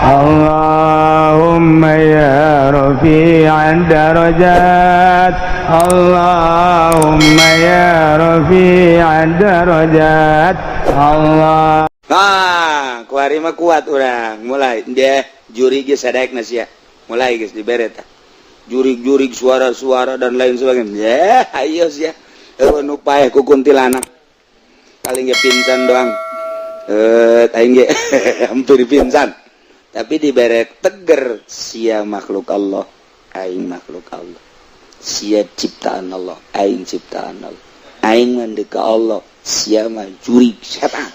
اللهم يا رفيع الدرجات اللهم يا رفيع الدرجات Allah. Nah, kuari mah kuat orang. Mulai dia juri ge sadek sia. Mulai geus dibere tah. Jurig-jurig suara-suara dan lain sebagainya. Ya, ayo sia. Nu paeh ku kuntilanak. Paling ge pingsan doang. Aing ge hampir pingsan. Tapi dibere teger sia makhluk Allah, aing makhluk Allah. Sia ciptaan Allah, aing ciptaan Allah. Aing mendeka Allah, sia mah jurig setan.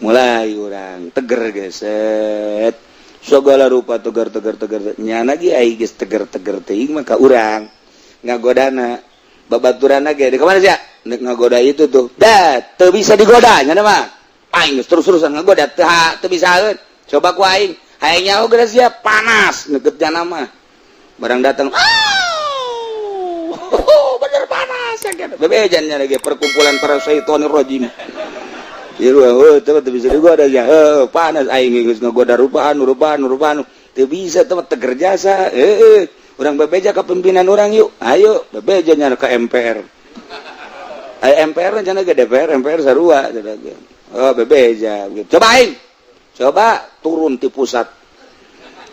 Mulai orang teger geset. Segala rupa teger nya lagi aing geus teger teuing maka urang ngagodana babaturana ge di kamana sia? Nek ngagoda itu tuh. Da, teu bisa digoda nya mah. Aing geus terus-terusan ngagoda teu bisaeun. Coba ku aing nyaho geus sia panas neuketna mah. Barang datang bener panas ya kan. Bebejannya lagi perkumpulan para syaitonir rajim. Ieu teu bisa digoda ya. Panas aing geus ngagoda rupaan teu bisa teh teger jasa. Urang bebeja ka pimpinan urang yuk. Ayo bebejannya ka MPR. MPR nya ge DPR, MPR sarua. Oh bebeja. Coba aing. Coba turun di pusat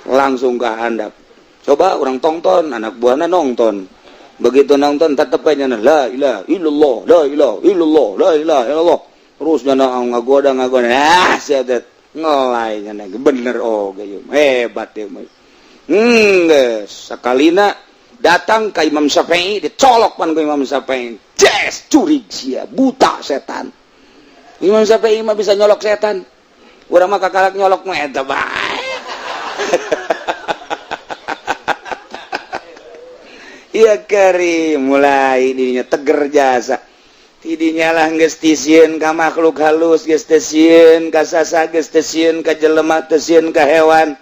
langsung ke handap. Coba orang tonton, anak buahnya nonton. Begitu nonton tetepnya la ilaha illallah, la ilaha illallah, la ilaha illallah. Terus jana ngagoda. Sedet ngelai nya bener ge hebat ya. Sakalina datang ke Imam Syafi'i dicolok pan ke Imam Syafi'i. Yes, curig sia, buta setan. Imam Syafi'i mah bisa nyolok setan. Urang mah kakalak nyolok mah eta bae. Iya kari mulai didinya teger jasa. Tidinya lah geus tisieun ka makhluk halus, geus tisieun ka sasa, geus tisieun ka jelema, tisieun ka hewan.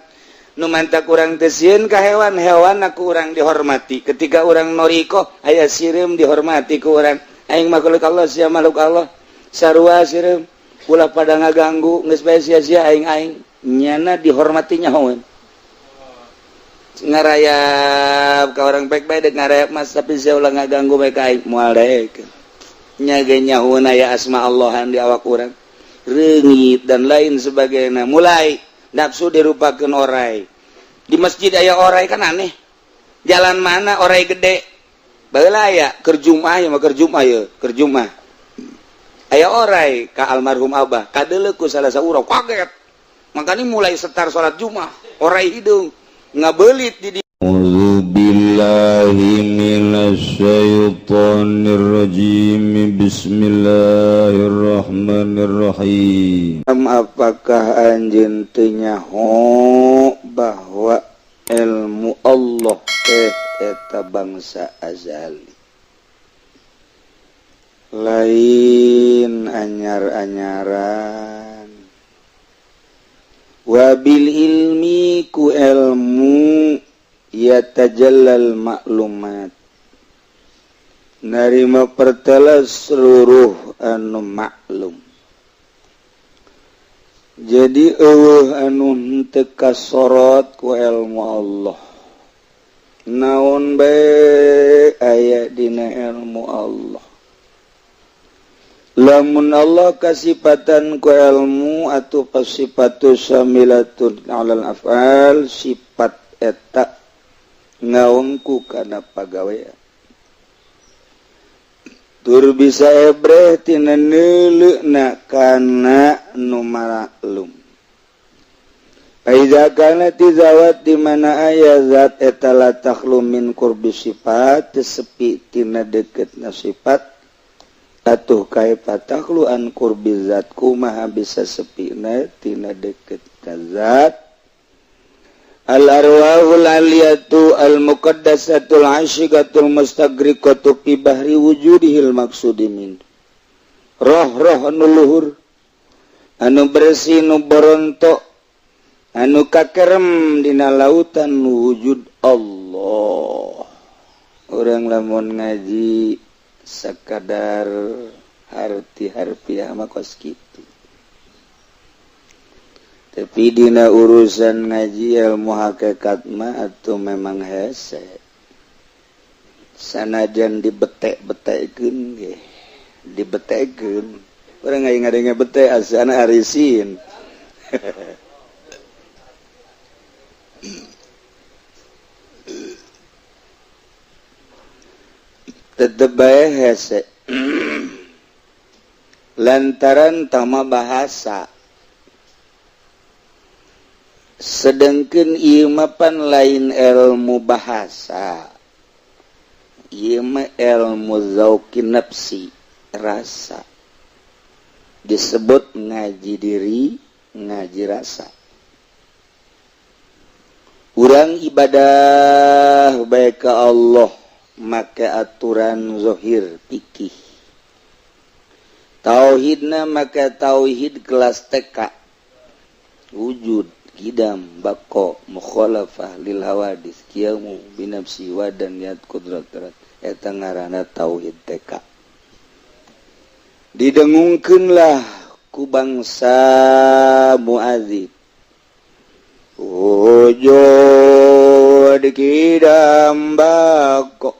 Nu mantak urang tisieun ka hewan aku urang dihormati. Ketika urang noriko aya sireum dihormati ku urang. Aing makhluk Allah sia makhluk Allah. Sarua sireum ulah pada ngaganggu geus bae sia-sia aing nyana dihormatinya nyahoeun ngarayap ka orang baik-baik dek ngarayap mas tapi sia ulah ngaganggu bae ka aing moal daek nya ge nyahoeun aya asma Allahan di awak urang reungit dan lain sebagainya mulai nafsu dirupakeun orai di masjid aya orai kan aneh jalan mana orai gede baheula aya keur Jumaah ya mah keur Jumaah aya orai ka almarhum Abah kadeuleu ku salah saurang kaget makanya mulai setar salat Jumaah orai hidung ngabeulit di A'udzubillahi minasyaitonir rajim bismillahirrahmanirrahim apakah anjeun teu nyaho bahwa ilmu Allah eta bangsa azali lain anyar-anyaran wabil ilmi ku ilmu yatajallal maklumat narima pertelas seluruh anu maklum jadi anu henteu kasorot ku ilmu Allah naon bae aya dina ilmu Allah lamun Allah kasifatan ku ilmu atau kasifatu syamilatun alal af'al sifat eta ngaungku kana pagawean tur bisa ebreh tina neuleuna kana nu maklum aiza kana tizawat di mana aya zat eta la takhlu min qurbi sifat sepi tina deketna sifat atuh kaifa takhlu an qurbi zat kumaha bisa sepina tina deket ka zat al arwahul aliyatu al muqaddasatul asyiqatul mustagriqatu fi bahri wujudihil maqsudimin roh-roh anu luhur anu bersih nu boronto anu kakerem dina lautan wujud Allah urang lamun ngaji sekadar arti harfiah mah kos kitu tapi dina urusan ngaji ilmu hakikat mah atuh memang hese sanajan dibetek-betekkeun ge dibetekkeun urang aya ngadenge betek asana arisin tetep bae hese lantaran tama bahasa sedangkeun ieu mah pan lain ilmu bahasa ieu mah ilmu zauqin nafsi rasa disebut ngaji diri ngaji rasa urang ibadah bae ka Allah make aturan zahir fikih tauhidna make tauhid kelas TK wujud qidam baqo mukhalafah lil hawadis qiyamu binafsi wa daniyat qudrat eta ngaranna tauhid TK didengungkeunlah ku bangsa muadzib ojo dikidam baqo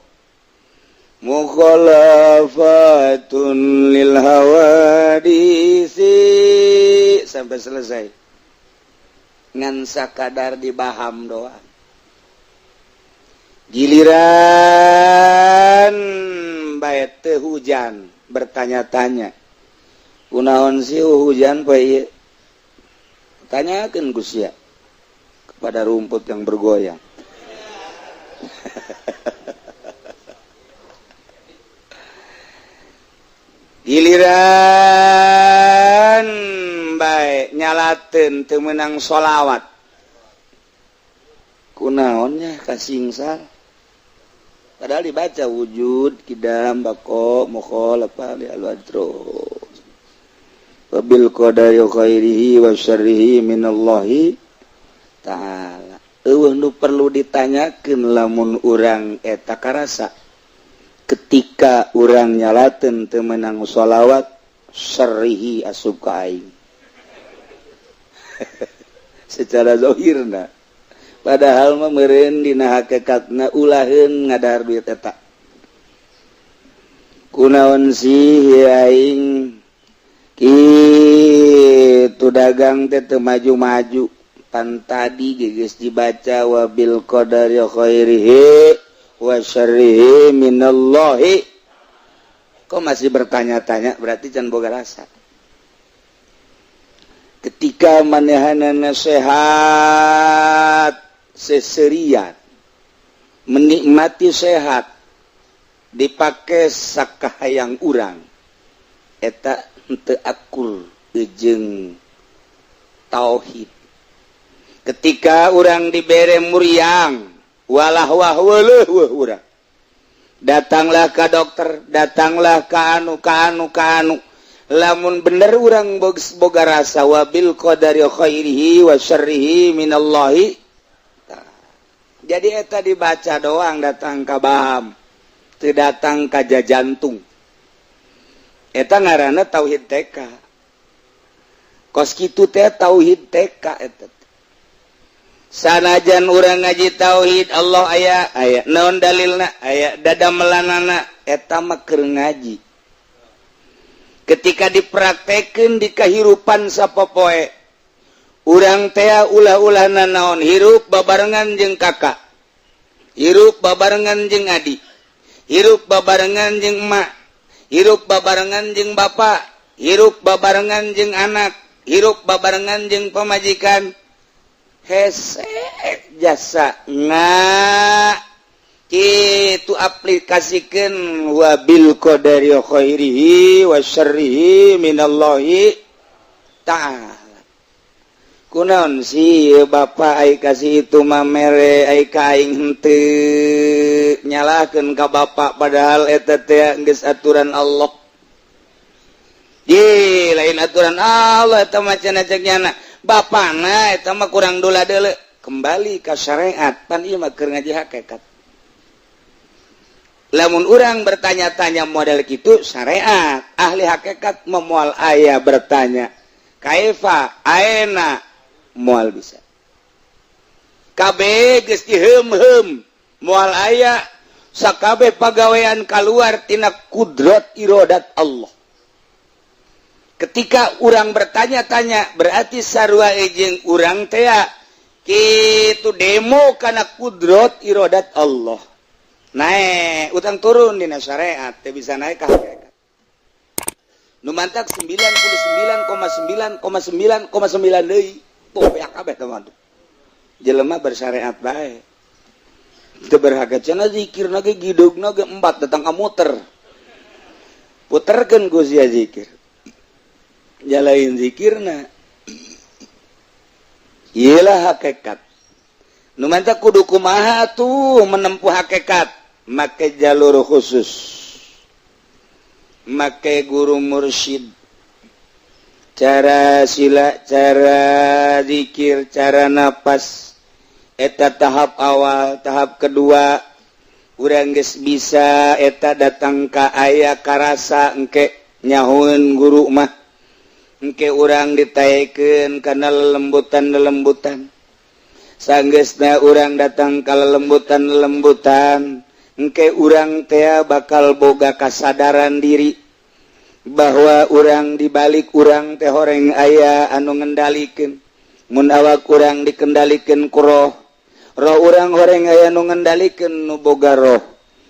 mukhalafatun lil hawadisi sampai selesai ngan sakadar dibaham doang giliran bae teu hujan bertanya-tanya kunaon sih hujan bae tanyakeun ku sia kepada rumput yang bergoyang giliran baik nyalateun teu meunang sholawat kunaonnya kasingsa padahal dibaca wujud qidam baqo mukhalafah li alwadro wabil qadari khairihi wa syarrihi minallahi ta'ala eueuh nu perlu ditanyakeun lamun urang eta karasa ketika urang nyalateun teu meunang sholawat syarrihi asup ka aing secara zahirna padahal mah meureun dina hakikatna ulaheun ngadahar duit eta kunaon sih aing kitu dagang teh teu maju-maju pan tadi geus dibaca wabil qadari khairihi wa syarrihi minallahi kok masih bertanya-tanya berarti can boga rasa ketika manehanana sehat seserian menikmati sehat dipake sakahayang urang eta henteu akul jeung tauhid ketika urang dibere muriang walah wah weuleuh urang datanglah ka dokter datanglah ka anu lamun bener urang boga rasa wabil qadari khairihi wa syarrihi minallahi jadi eta dibaca doang datang ka baham teu datang ka jantung eta ngaranna tauhid TK kos kitu teh tauhid TK eta sanajan urang ngaji tauhid Allah aya naon dalilna aya dadamelanana eta mah keur ngaji ketika dipraktekeun di kahirupan sapopoe urang teh ulah-ulahna naon hirup babarengan jeung kakak hirup babarengan jeung adik hirup babarengan jeung emak hirup babarengan jeung bapa hirup babarengan jeung anak hirup babarengan jeung pamajikan hese jasa kitu aplikasikeun wabil qadari khairihi wa syarrihi minallahi ta'ala kunaon sih bapa ai kasih itu mamere ai ka aing henteu nyalakeun ka bapa padahal eta teh geus aturan Allah ye lain aturan Allah eta mah cenah cek nyana bapana eta mah kurang dola deuleu kembali ka syariat pan ieu mah keur ngaji hakikat lamun urang bertanya-tanya model kitu syariat ahli hakikat memoal aya bertanya kaifa aena mual bisa KB geus moal aya sakabeh pagawean keluar tina kudrat iradat Allah. Ketika urang bertanya-tanya berarti sarua jeung urang teh kitu demo kana kudrat iradat Allah. Naik utang turun dina syariat teh bisa naik ka hakikat. Nu mantak 99,9,9,9 deui poe kabeh teman. Jelema bersyariat bae. Teu berhaga cenah zikirna ge gidugna ge 4 datang ka muter. Puterkeun ku sia zikir. Jalain zikirna. Iyalah hakikat. Nu mantap kudu kumaha tuh menempuh hakikat, make jalur khusus. Make guru mursyid. Cara sila, cara zikir, cara napas. Eta tahap awal, tahap kedua urang geus bisa eta datang ka aya karasa engke nyahoeun guru mah. Engke urang ditaekeun kana lelembutan-lelembutan. Sanggeusna urang datang ka lelembutan-lelembutan, engke urang teh bakal boga kasadaran diri bahwa urang dibalik urang teh horeng aya anu ngendalikeun. Mun awak urang dikendalikeun ku roh urang horeng aya nu ngendalikeun nu boga roh.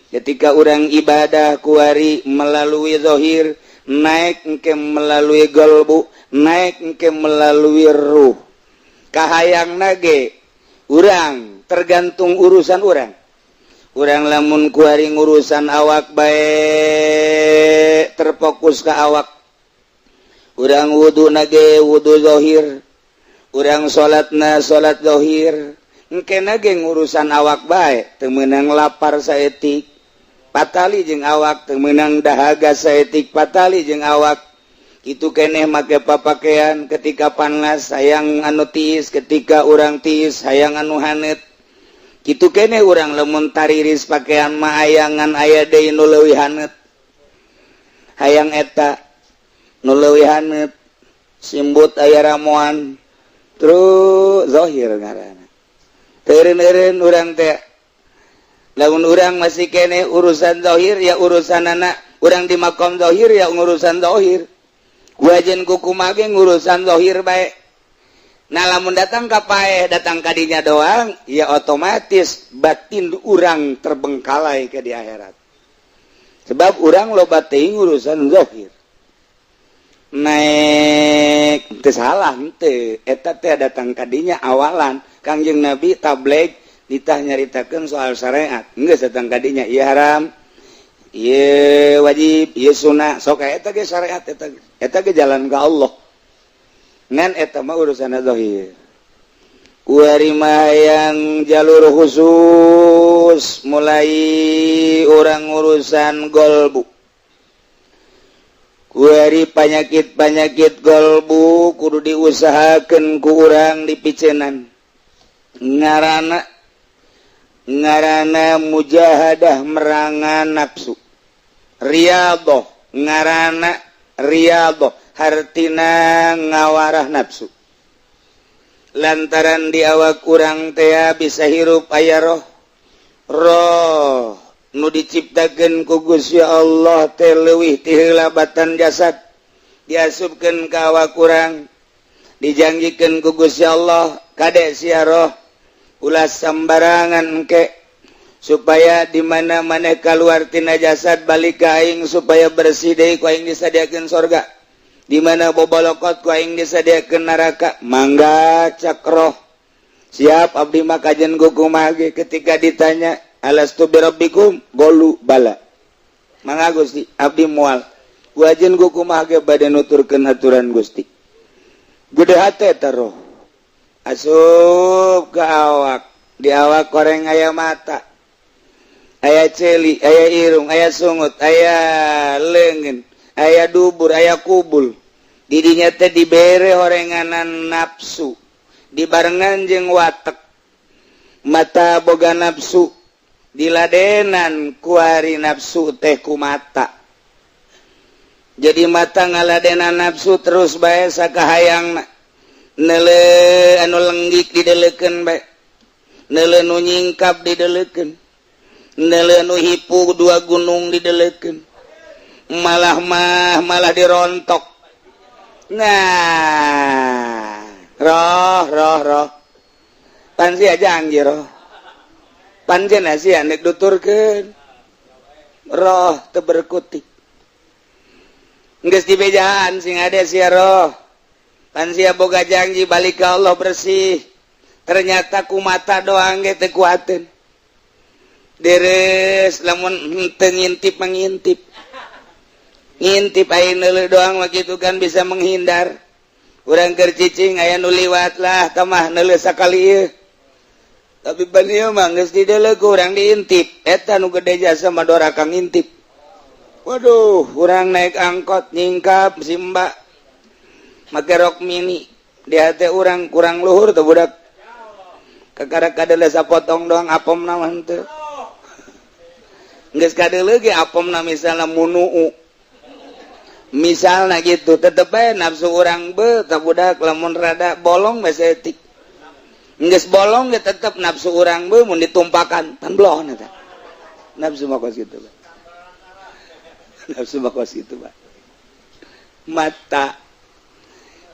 Ketika urang ibadah kuari melalui zahir, naik engke melalui qalbu, naik engke melalui ruh. Kahayangna ge urang tergantung urusan urang. Urang lamun kuari urusan awak bae terfokus ka awak. Urang wuduna ge wudu zahir. Urang salatna salat zahir. Engke ge urusan awak bae teu meunang lapar saeutik patali jeung awak, teu meunang dahaga saeutik patali jeung awak. Itu keneh make papakean ketika panas hayang anu tiis, ketika urang tiis hayang anu haneut. Kitu keneh urang lamun tariris pakean mah hayangan aya deui nu leuwih haneut. Hayang eta nu leuwih haneut simbut aya ramuan terus zahir ngaranna. Teureun-eureun urang teh lamun urang masih keneh urusan zahir ya urusan anak, urang di makom zahir ya urusan zahir. Wajen kukumaha ge urusan zahir bae. Nah lamun datang ka paeh datang ka dinya doang ya otomatis batin urang terbengkalai ke di akhirat. Sebab urang loba teuing urusan zahir. Naik teu salah henteu eta teh datang ka dinya awalan Kangjeng Nabi tabligh ditah nyaritakeun soal syariat geus datang ka dinya ieu haram ieu wajib ieu sunah sok eta ge syariat eta ge jalan ka Allah ngan eta mah urusan zahir. Kuari mah yang jalur khusus mulai urang urusan golbu. Kuari panyakit-panyakit golbu kudu diusahakeun ku urang dipiceunan. Ngaranna mujahadah merangan nafsu. Riyadhah ngaranna riyadhah hartina ngawarah nafsu. Lantaran di awak urang teh bisa hirup aya roh nu diciptakeun ku Gusti Allah teh leuwih ti heula batan jasad diasupkeun ka awak urang dijanjikeun ku Gusti Allah kade sia roh ulah sambarangan engke supaya di mana maneh kaluar tina jasad balik ka aing supaya bersih deui ku aing disadiakeun surga di mana bobolokot ku aing disadiakeun neraka mangga cak roh siap abdi mah kajen kumaha ge ketika ditanya alastu birabbikum qalu bala mangga Gusti abdi moal ku ajen kumaha ge bade nuturkeun aturan Gusti gede hate eta roh asup ke awak di awak koreng aya mata aya celi aya irung aya sungut aya leungeun aya dubur aya kubul di dinya teh dibere horenganan nafsu dibarengan jeung watek mata boga nafsu diladenan kuari nafsu teh ku mata jadi mata ngaladenan nafsu terus bae sakahayangna nele anu lenggik dideleken bae nele nu nyingkap dideleken nele nu hipu dua gunung dideleken malah dirontok. Nah roh pan sia janji roh pan cenah sia nek duturkeun roh teu berkutik geus dibejaan sing ade sia roh pan sia boga janji balik ka Allah bersih ternyata ku mata doang ge teu kuateun deres lamun teu ngintip mangintip ngintip aya neuleuh doang mah kitu kan bisa menghindar urang keur cicing aya nu liwat lah tamah neuleuh sakali ieu tapi pan ieu mah geus dideuleuh ku urang diintip eta nu gede jasa mah dora kang ngintip. Waduh urang naik angkot nyingkap si mbak make rok mini di hati urang kurang luhur tuh budak kakarak kadeuleuh sapotong doang apom na mah teu geus kadeuleuh ge apom na misalna munuu misalna gitu tetep bae nafsu urang beuh tah budak lamun rada bolong bae setik geus bolong ge tetep nafsu urang beuh mun ditumpakan tan blon eta nafsu mah kos kitu nafsu mah kos kitu Pak mata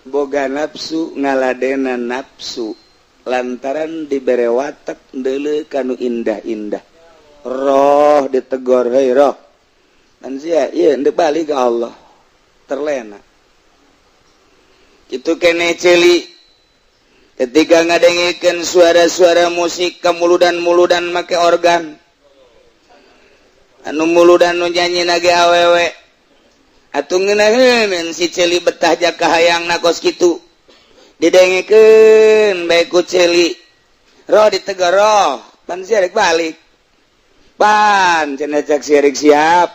boga nafsu ngaladena nafsu lantaran dibere watak deuleuh kanu indah-indah roh ditegor heuy roh dan sia ieu endeu balik ka Allah terlena itu kene celi ketika ngadengikeun suara-suara musik kamuludan-muludan make organ anu muludan nu nyanyina ge awewe atuh ngeunaheun si celi betah jak kahayangna kos kitu didengikeun bae ku celi roh ditegur roh pan sia rek balik pan cenah cak sia rek siap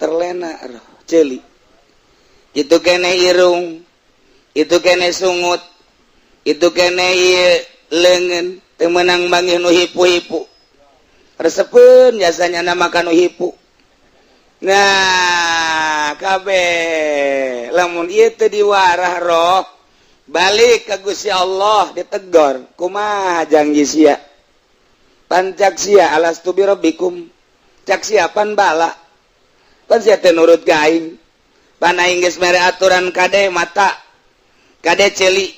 terlena roh celi itu kene irung itu kene sungut itu kene ieu leungeun teu meunang bangih nu hipu-hipu resepeun jasanya nama kanu hipu. Nah kabeh lamun ieu teu diwarah roh balik ka Gusti Allah ditegor kumaha janji sia pan cak sia alastu bi rabbikum cak sia pan bala pan sia teu nurut ka aing pan aing geus mere aturan kade mata kade celi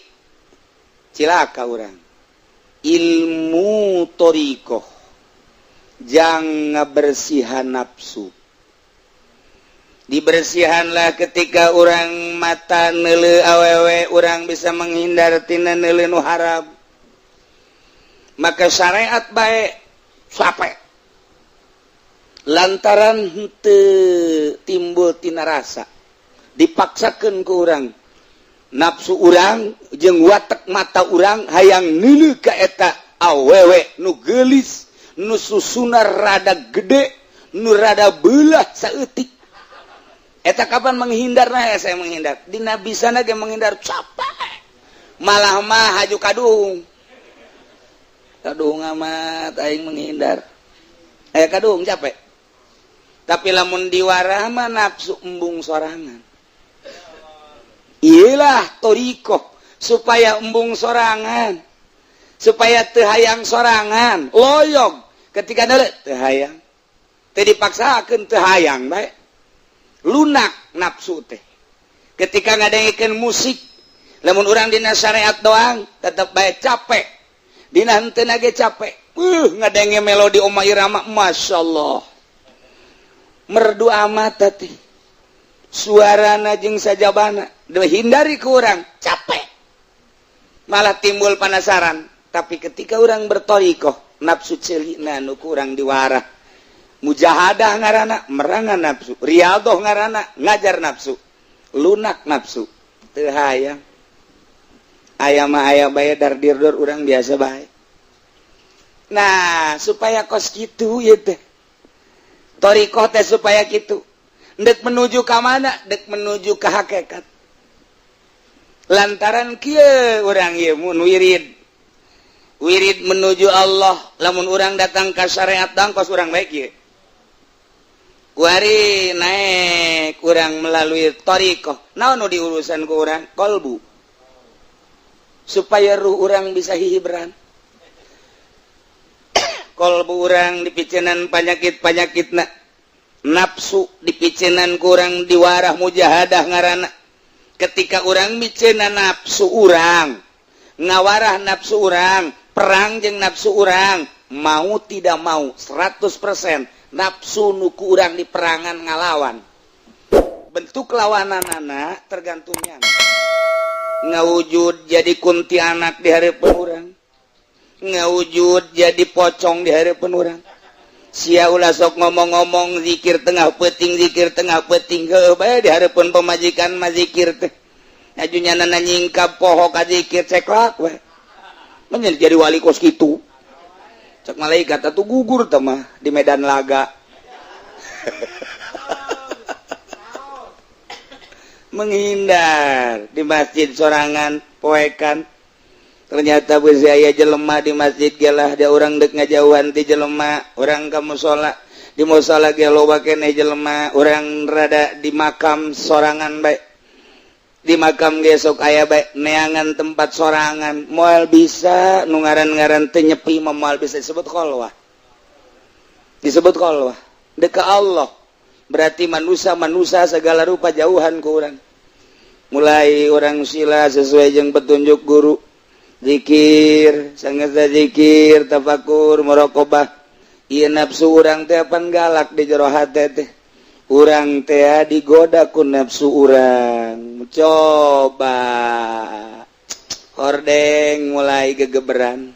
cilaka urang ilmu torikoh jang ngabersihan nafsu dibersihanlah ketika urang mata neuleuh awewe urang bisa menghindar tina neuleuh nu haram maka syariat bae sape lantaran henteu timbul tina rasa dipaksakeun ku urang nafsu urang jeung watek mata urang hayang neuleuh ka eta awewe nu geulis nu susuna rada gede nu rada beulah saeutik eta kapan menghindarna saya menghindar dina bisana ge menghindar capek malah mah haju kadung amat aing menghindar aya kadung capek tapi lamun diwarah mah nafsu embung sorangan iyalah torikoh supaya embung sorangan supaya teu hayang sorangan loyog ketika neuleuh teu hayang teu dipaksakeun teu hayang bae lunak nafsu teh ketika ngadengikeun musik lamun urang dina syariat doang tetep bae capek dina henteu ge capek ngadenge melodi Oma Irama masyaallah merdu amat teh suarana jeung sajabana hindari ku urang capek malah timbul penasaran tapi ketika urang bertorikoh nafsu celina nu kurang diwarah mujahadah ngaranna merangan nafsu riyadhah ngaranna ngajar nafsu lunak nafsu teu hayang aya mah aya bae dardir-dur urang biasa bae nah supaya kos kitu ieu teh torikoh teh supaya kitu dek menuju ka mana dek menuju ka hakikat lantaran kieu urang ieu mun wirid menuju Allah lamun urang datang ka syariat dangkos urang bae kieu kuari naik urang melalui torikoh naon nu diurusan ku urang kolbu supaya ruh orang bisa hibran kalbu urang dipicenan panyakit nafsu dipicenan kurang diwarah mujahadah ngaranna ketika orang micena nafsu urang ngawarah nafsu urang perang jeung nafsu urang mau tidak mau 100% nafsu nuku urang di perangan ngalawan bentuk lawanan anak tergantungnya ngawujud jadi kuntilanak di hareupeun urang ngawujud jadi pocong di hareupeun urang sia ulah sok ngomong-ngomong zikir tengah peuting heuh bae di hareupeun pemajikan mah zikir teh ajunyana nyingkap poho ka zikir ceklak we menyen jadi wali kos kitu cek malaikat atuh gugur teh mah di medan laga menghindar di masjid sorangan poekan ternyata beusaya jelema di masjid gelah dia orang dek ngajauhan ti jelema orang ka mushola di mushola ge loba keneh jelema orang rada di makam sorangan bae di makam ge sok aya bae neangan tempat sorangan moal bisa nu ngaran-ngaran teu nyepi moal bisa disebut khalwah deuk ka Allah berarti manusia segala rupa jauhan ku urang mulai orang sila sesuai jeung petunjuk guru zikir sangatna zikir tafakur muraqabah ieu nafsu urang teh pan galak di jero hate teh urang teh digoda ku nafsu urang coba hordeng mulai gegeberan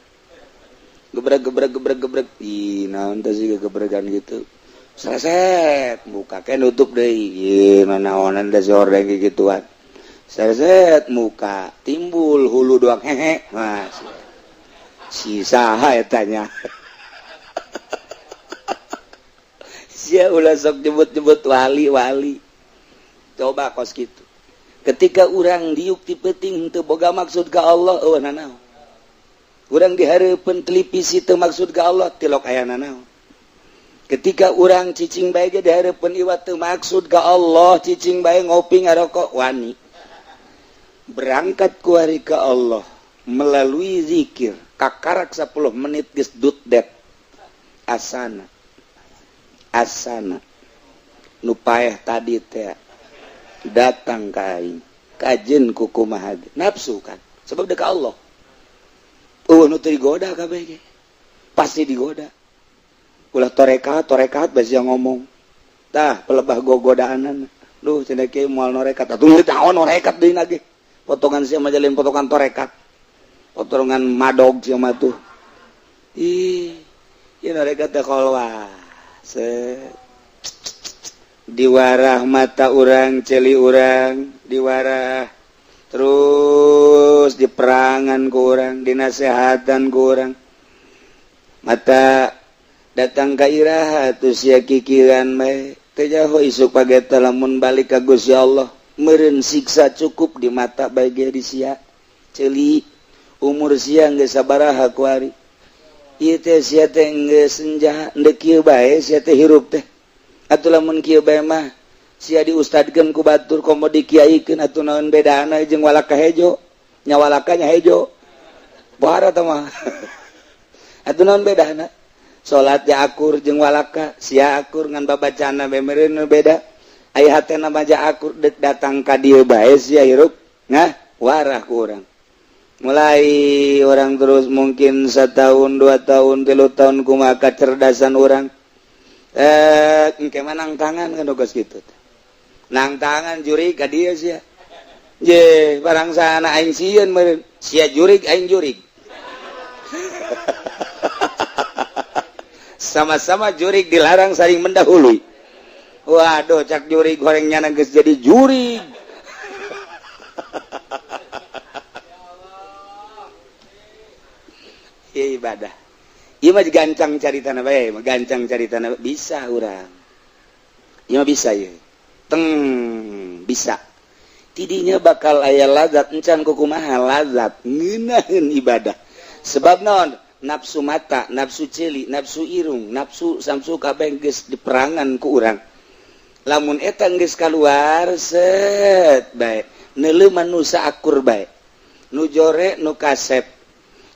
gebrek ih naon teh sih gegebregan gitu saset muka ke nutup deui ieu naonan da si hordeng gituan saset muka timbul hulu doang hehe mas si saha etanya sia ulah sok nyebut wali coba kos gitu ketika urang diuk ti peuting teu boga maksud ka Allah eueuh nanaon urang di hareupeun televisi teu maksud ka Allah tilok aya nanaon ketika urang cicing bae ge di hareupeun iwat teu maksud ka Allah cicing bae ngopi ngarokok wani berangkat ku hari ke Allah melalui zikir kakarak 10 menit geus dutdet asana nu paeh tadi teh datang ka aing kajeun ku kumaha nafsu kan sebab deuk ka Allah nu teu digoda kabeh ge pasti digoda ulah torekat basi ngomong tah pelebah gogodaanana duh cenah kieu moal norekat atuh teu taon norekat deui lagi potongan sia majalin potongan torekat potongan madog sia mah tuh ieu norekat teh khalwah diwarah mata urang celi urang diwarah terus diperangan ku urang dinasehatan ku urang mata datang ka iraha tuh sia kikiran bae teu jaho isuk pageta lamun balik ka Gusti Allah meureun siksa cukup di mata bae ge di sia ceuli umur sia geus sabaraha ku ari ieu teh sia teh geus senja endek kieu bae sia teh hirup teh atuh lamun kieu bae mah sia diustadkeun ku batur komo dikiaikeun atuh naon bedana jeung walaka hejo nya walaka nya hejo bahara teh mah atuh naon bedana salat ja akur jeung walaka sia akur ngan babacana bae meureun beda aya hatena maja akur dek datang ka dieu bae sia hirup ngah warah ku urang mulai orang terus mungkin 1 tahun 2 tahun 3 tahun kumaha kecerdasan orang engke manang tangan kan geus kitu nang tangan jurig ka dieu sia je barang sana aing sieun meureun sia jurig aing jurig sama-sama jurig dilarang saling mendahului waduh cak jurig gorengnya geus jadi jurig ibadah ieu mah gancang caritana bae gancang caritana bisa urang ieu mah bisa ieu teng bisa tidinya bakal aya lazat encan kumaha lazat ngeunaheun ibadah sebab naon nafsu mata nafsu celi nafsu irung nafsu samsu kabeh geus diperangan ku urang lamun eta geus kaluar set bae neuleuh manusa akur bae nujore nu kasep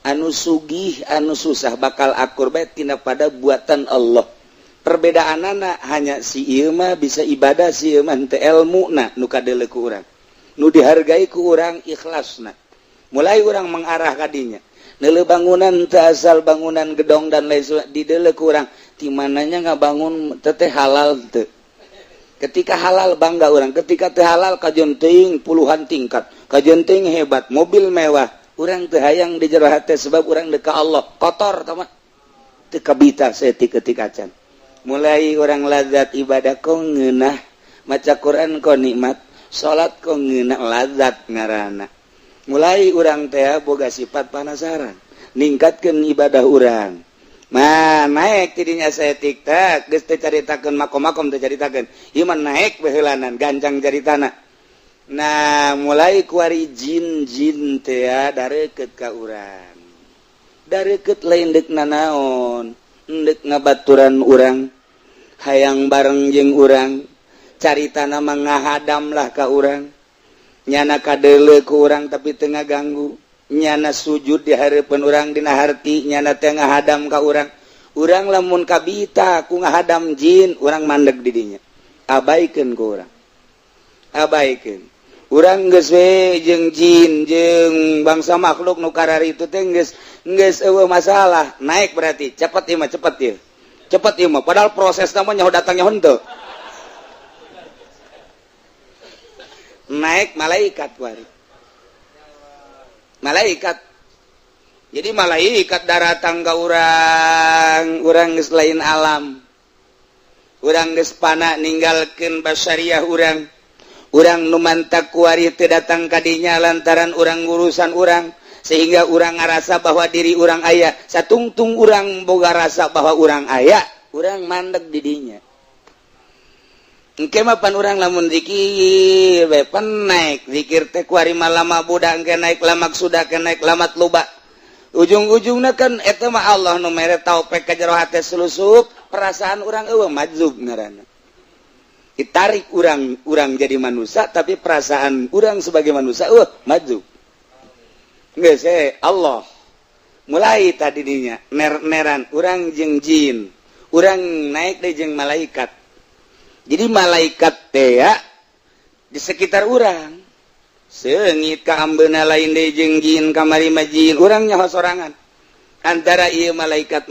anu sugih anu susah bakal akur bae tina pada buatan Allah. Perbedaan anak hanya si ieu mah bisa ibadah, si ieu mah teu ilmuna nu kadele ku urang. Nu dihargai ku urang ikhlasna. Mulai urang mengarah kadinya. Neuleuh bangunan teu asal bangunan gedong dan lain sebagainya didele ku urang. Ti mananya ngabangun teh halal teu. Ketika halal bangga urang, ketika teu halal kajian teuing puluhan tingkat. Kajian teuing hebat, mobil mewah. Urang teu hayang di jero hate sebab urang deuk ka Allah. Kotor tah mah. Teu kabita saeutik ketika acan. Mulai orang lazat ibadah kok ngeunah, maca Quran kok nikmat, salat kok ngeunah lazat ngaranna. Mulai urang teh boga sifat penasaran, ningkatkeun ibadah urang. Mah naik tidinya saeutik teh geus teu caritakeun makom-makom teu caritakeun. Ieu mah naik baheulanan gancang caritana. Nah, mulai kuari jin-jin teh dareukeut ka urang. Dareukeut lain deuk nanaon. Ndek ngabaturan urang hayang bareng jeung urang caritana mah ngahadam lah ka urang nyana kadeuleu ku urang tapi teu ngaganggu nyana sujud di hareupeun urang dina harti nyana teh ngahadam ka urang urang lamun kabita ku ngahadam jin urang mandeg di dinya abaikeun ku urang abaikeun urang geus we jeung jin jeung bangsa makhluk nu kararitu teh geus eueuh masalah naik berarti cepet ieu mah cepet ieu mah padahal proses namanya datangnya henteu naik malaikat wari malaikat jadi malaikat datang ka urang geus lain alam urang geus pana ninggalkeun basyariah urang nu mantak kuari teu datang ka dinya lantaran urang ngurusan urang sehingga urang ngarasa bahwa diri urang aya satungtung urang boga rasa bahwa urang aya urang mandeg di dinya engke mah pan urang lamun zikir we pan naik zikir teh kuari malama budak engke naik lamak sudah ke naik lamat loba ujung-ujungna kan eta mah Allah nu mere taufik ka jero hate selusup perasaan urang eueuh majzub ngaranna ditarik urang jadi manusia tapi perasaan urang sebagai manusia majzub geus Allah mulai tadi dinya neran urang jeung jin urang naik deui jeung malaikat jadi malaikat teh ya di sekitar urang seungit ka ambeuna lain deui jeung jin kamari mah jin urang nyaho sorangan antara ieu malaikat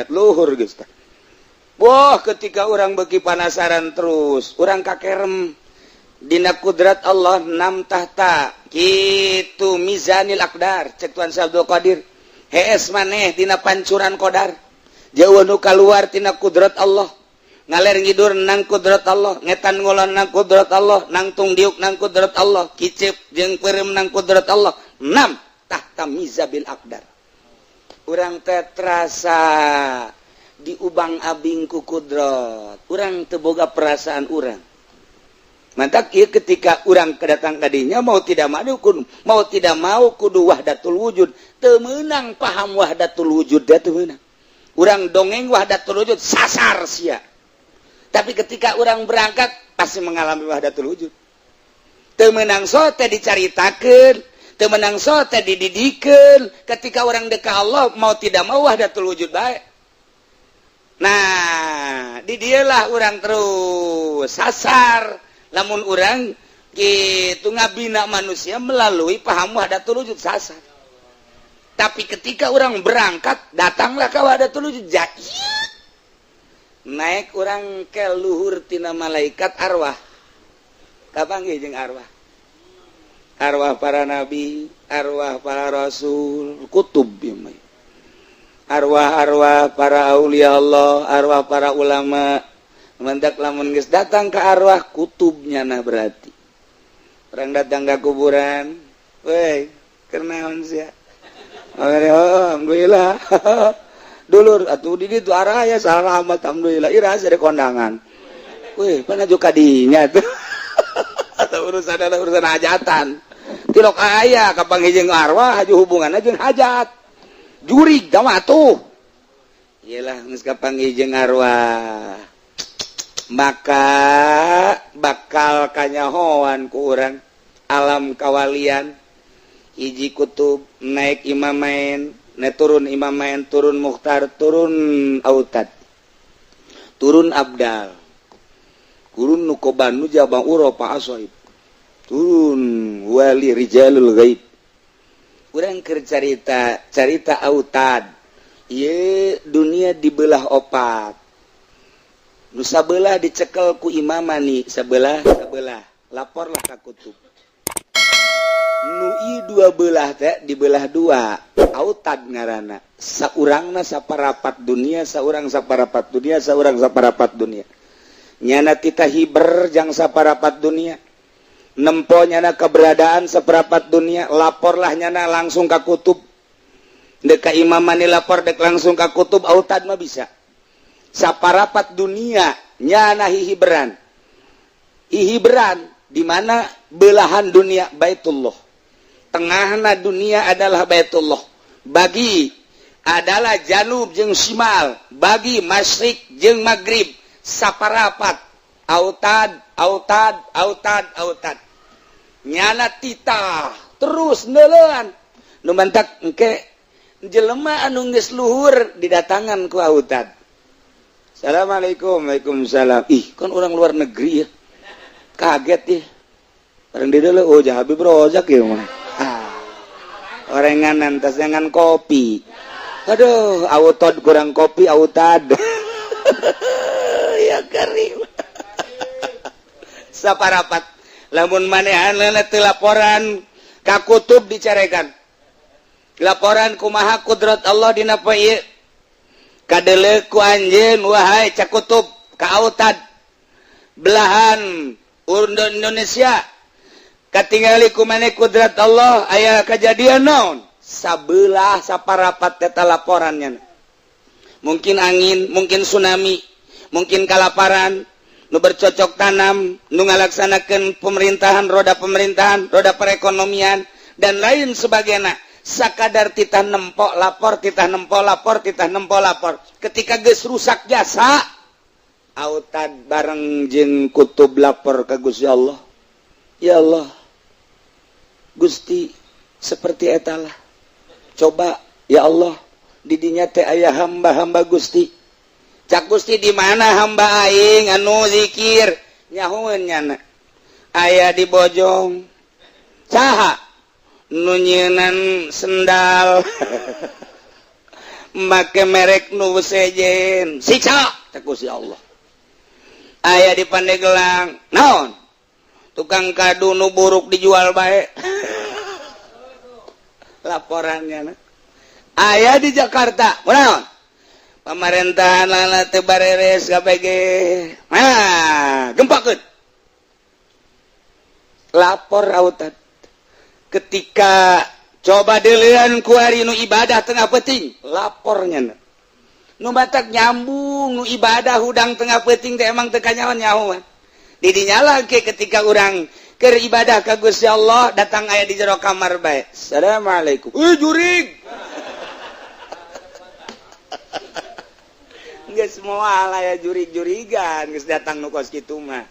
luhur geus tah wah ketika urang beuki panasaran terus urang kakerem dina kudrat Allah nam tahta kitu mizanil aqdar cek Tuan Abdul Qadir hees maneh dina pancuran qadar jauh nu kaluar tina kudrat Allah ngaler ngidur nang kudrat Allah ngetan ngolon nang kudrat Allah nang tung diuk nang kudrat Allah kicip jeung peureum nang kudrat Allah nam tahta mizabil aqdar urang teh terasa diubang-abing ku kudrat urang teu boga perasaan urang mantak ieu ketika urang kedatang kadinya mau tidak mau kudu wahdatul wujud teu meunang paham wahdatul wujud teh teu meunang urang dongeng wahdatul wujud sasar sia tapi ketika urang berangkat pasti mengalami wahdatul wujud teu meunang so teh dicaritakeun teu meunang so teh dididikeun ketika urang deuk ka Allah mau tidak mau wahdatul wujud bae nah di dieulah urang terus sasar lamun urang kitu ngabina manusia melalui paham wahdatul wujud sasar tapi ketika urang berangkat datanglah ka wahdatul wujud naik urang ke luhur tina malaikat arwah kapanggih jeung arwah para nabi arwah para rasul kutub arwah para aulia Allah arwah para ulama mantak lamun geus datang ke arwah kutubnya nah berarti orang datang ke kuburan weh kenaon sia alhamdulillah dulur atuh di ditu arah ya salamat alhamdulillah ira asa kondangan weh pana juga dinya tuh atau urusan hajatan tilok aya kapanggih jeung arwah haju hubunganna jeung hajat jurig da atuh iyalah geus kapanggih jeung arwah maka bakal kanyahoan ku urang alam kawalian hiji kutub naik imam main turun imam main turun mukhtar turun autad turun abdal turun nukoban nu jabang uropa asoib turun wali rijalul gaib urang keur carita autad ieu dunia dibelah opat nu sabelah dicekel ku imamani sabelah laporlah ka kutub nu ieu dua belah teh dibelah dua autad ngaranna saurangna saparapat dunia saurang saparapat dunia saurang saparapat dunia nyana tita hiber jang saparapat dunia nempo nyana keberadaan saparapat dunia laporlah nyana langsung ka kutub dek ka imamani lapor dek langsung ka kutub autad mah bisa saparapat dunia nyana hihiberan di mana belahan dunia Baitullah tengahna dunia adalah Baitullah bagi adalah janub jeung shimal bagi masyrik jeung maghrib saparapat autad nyana titah terus neuleun nu mantak engke jelema anu geus luhur didatangan ku autad assalamualaikum waalaikumsalam ih kan orang luar negeri ya kaget ya orang di dulu oh Habib Rozak ya mah orenganan tas jangan kopi aduh autad kurang kopi autad ya karim saparapat lamun manehanna teu laporan ka kutub dicarekan laporan kumaha kudrat Allah dina poe ieu kadele ku anjeun wahai cak kutub ka autad belahan Indonesia katingali ku maneh kudrat Allah aya kajadian naon sabelah saparapat eta laporannya mungkin angin mungkin tsunami mungkin kalaparan nu bercocok tanam nu ngalaksanakeun pemerintahan roda perekonomian dan lain sebagainya sakadar titah nempok lapor ketika geus rusak jasa autad bareng jeung kutub lapor ka Gusti Allah ya Allah Gusti seperti etalah coba ya Allah di dinya teh aya hamba-hamba Gusti cak Gusti di mana hamba aing anu zikir nyahoeun nyana aya di Bojong saha nu nyeunan sendal make merek nu sejen siksa cak Gusti Allah aya di Pandeglang naon tukang kadu nu buruk dijual bae laporannya aya di Jakarta naon pemerintahan lana teu bareres KPG gempakeun lapor autad ketika coba deuleun ku ari nu ibadah tengah peuting lapornya nu batak nyambung nu ibadah hudang tengah peuting teh emang teu kanyaho-nyaho didinya lagi ketika urang keur ibadah ka Gusti Allah datang aya di jero kamar bae assalamualaikum jurig geus moal aya jurig-jurigan geus datang nu kos kitu mah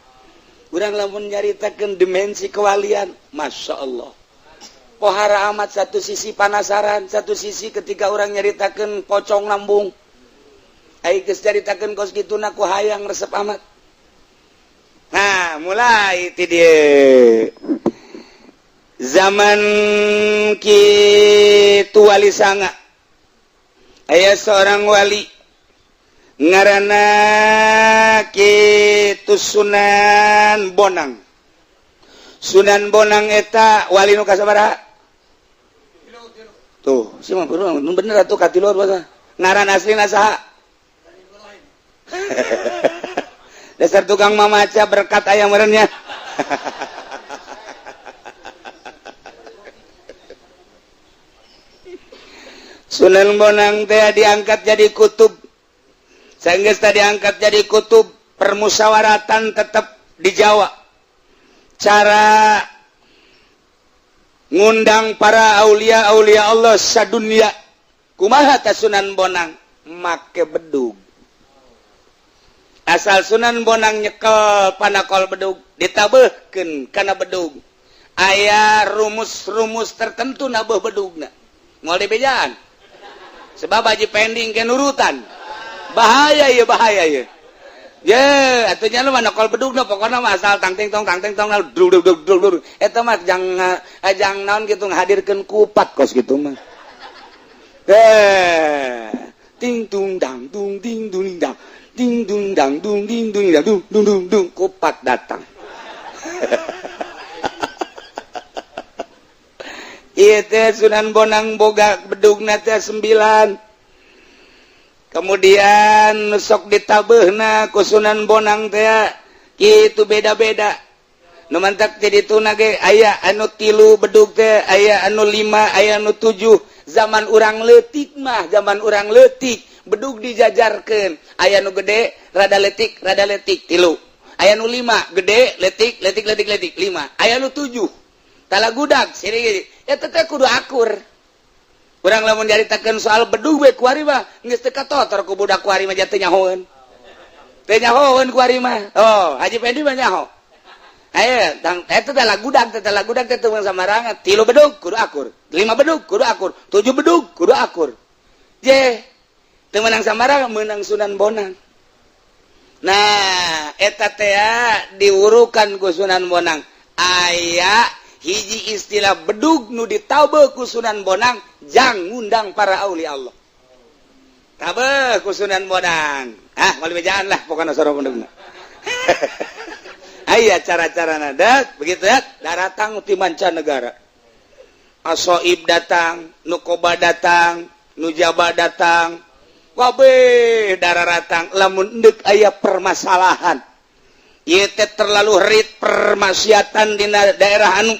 urang lamun nyaritakeun dimensi kewalian masyaallah pohara amat satu sisi penasaran satu sisi ketika orang nyaritakeun pocong lambung ai geus nyaritakeun kos kituna ku hayang resep amat nah mulai ti dieu zaman kitu wali sanga aya seorang wali ngaranna kitu Sunan Bonang eta wali nu kasabaraha tuh si mah bener atuh katiluar bahasa ngaran aslina saha dasar tukang mamaca berkat aya meureunnya Sunan Bonang teh diangkat jadi kutub saenggeus teh diangkat jadi kutub permusyawaratan tetap di Jawa cara ngundang para aulia-aulia Allah sadunya kumaha ta Sunan Bonang make bedug asal Sunan Bonang nyekel panakol bedug ditabeuhkeun kana bedug aya rumus-rumus tertentu nabuh bedugna moal dibejaan sebab aji pending ke nurutan bahaya ya ye atunya lu mana kol bedugna pokokna mah asal tang ting tong dul eta mah jang naon kitu ngahadirkeun kupat kos kitu mah ting tung dang dung ding dung dang ding dung dang dung ding dung dang dung kupat datang ieu teh Sunan Bonang boga bedugna teh 9 kemudian sok ditabeuhna ku Sunan Bonang teh kitu beda-beda nu mantak teh dituna ge aya anu 3 bedug teh aya anu 5 aya anu 7 zaman urang leutik mah zaman urang leutik bedug dijajarkeun aya nu gede rada letik 3 aya nu 5 gede letik 5 aya nu 7 talagudag siri eta teh kudu akur urang lamun nyaritakeun soal bedug we kuari mah geus teu katotor ku budak kuari mah teh nyahoeun kuari mah oh Haji Pendi mah nyaho aya tang eta teh lagudag teh teu samarangan 3 bedug kudu akur 5 bedug kudu akur 7 bedug kudu akur je teu meunang samarangan meunang Sunan Bonang nah eta teh diurukan ku Sunan Bonang aya hiji istilah bedug nu ditabeuh ku Sunan Bonang jang ngundang para aulia Allah tabeuh ku Sunan Bonang moal bejaan lah pokona sareng bedugna aya cara-carana dak begitu ya datang ti mancanegara asoib datang nukoba datang nujaba datang kabeh dararatang lamun endek aya permasalahan ieu teh terlalu rit permaksiatan di daerah anu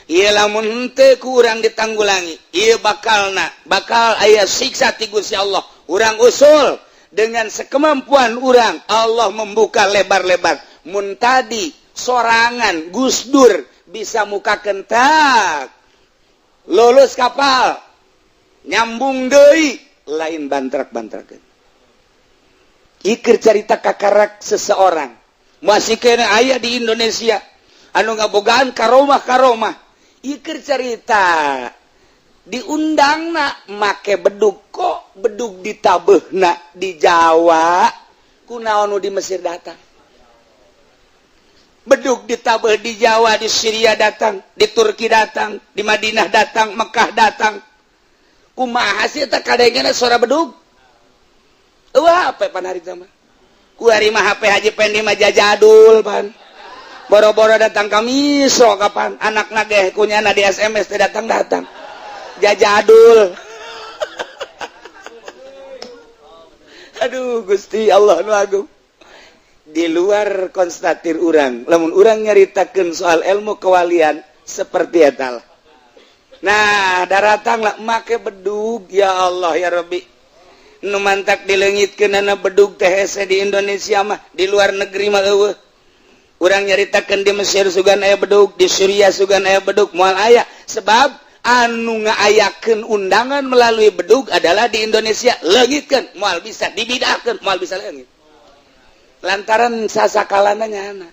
ieu lamun henteu ku urang ditanggulangi ieu bakal aya siksa ti Gusti Allah urang usul dengan sekemampuan urang Allah membuka lebar-lebar mun tadi sorangan Gus Dur bisa mukakeun tak lulus kapal nyambung deui lain bantrak-bantrakeun ikir carita kakarak seseorang masih kena aya di Indonesia anu ngabogaan karomah ikir cerita diundangna make bedug kok bedug ditabeuhna di Jawa kunaon nu di Mesir datang bedug ditabeuh di Jawa di Syria datang di Turki datang di Madinah datang Mekah datang kumaha sih eta kadengena suara bedug eueuh apa pan harita mah ku hari mah HP Haji Pendi mah jadul pan boro-boro datang kami so kapan anak nageh kunyana di SMS teh datang jadul aduh Gusti Allah nu agung di luar konstatir urang lamun urang nyaritakeun soal ilmu kewalian seperti eta lah nah daratang lah make bedug ya Allah ya Rabbi nu mantak dileungitkeunana bedug teh hese di Indonesia mah di luar negeri mah eueuh urang nyaritakeun di Mesir sugan aya bedug di Syria sugan aya bedug moal aya sebab anu ngaayakeun undangan melalui bedug adalah di Indonesia leungitkeun moal bisa dibidahkeun moal bisa leungit lantaran sasakalana nyana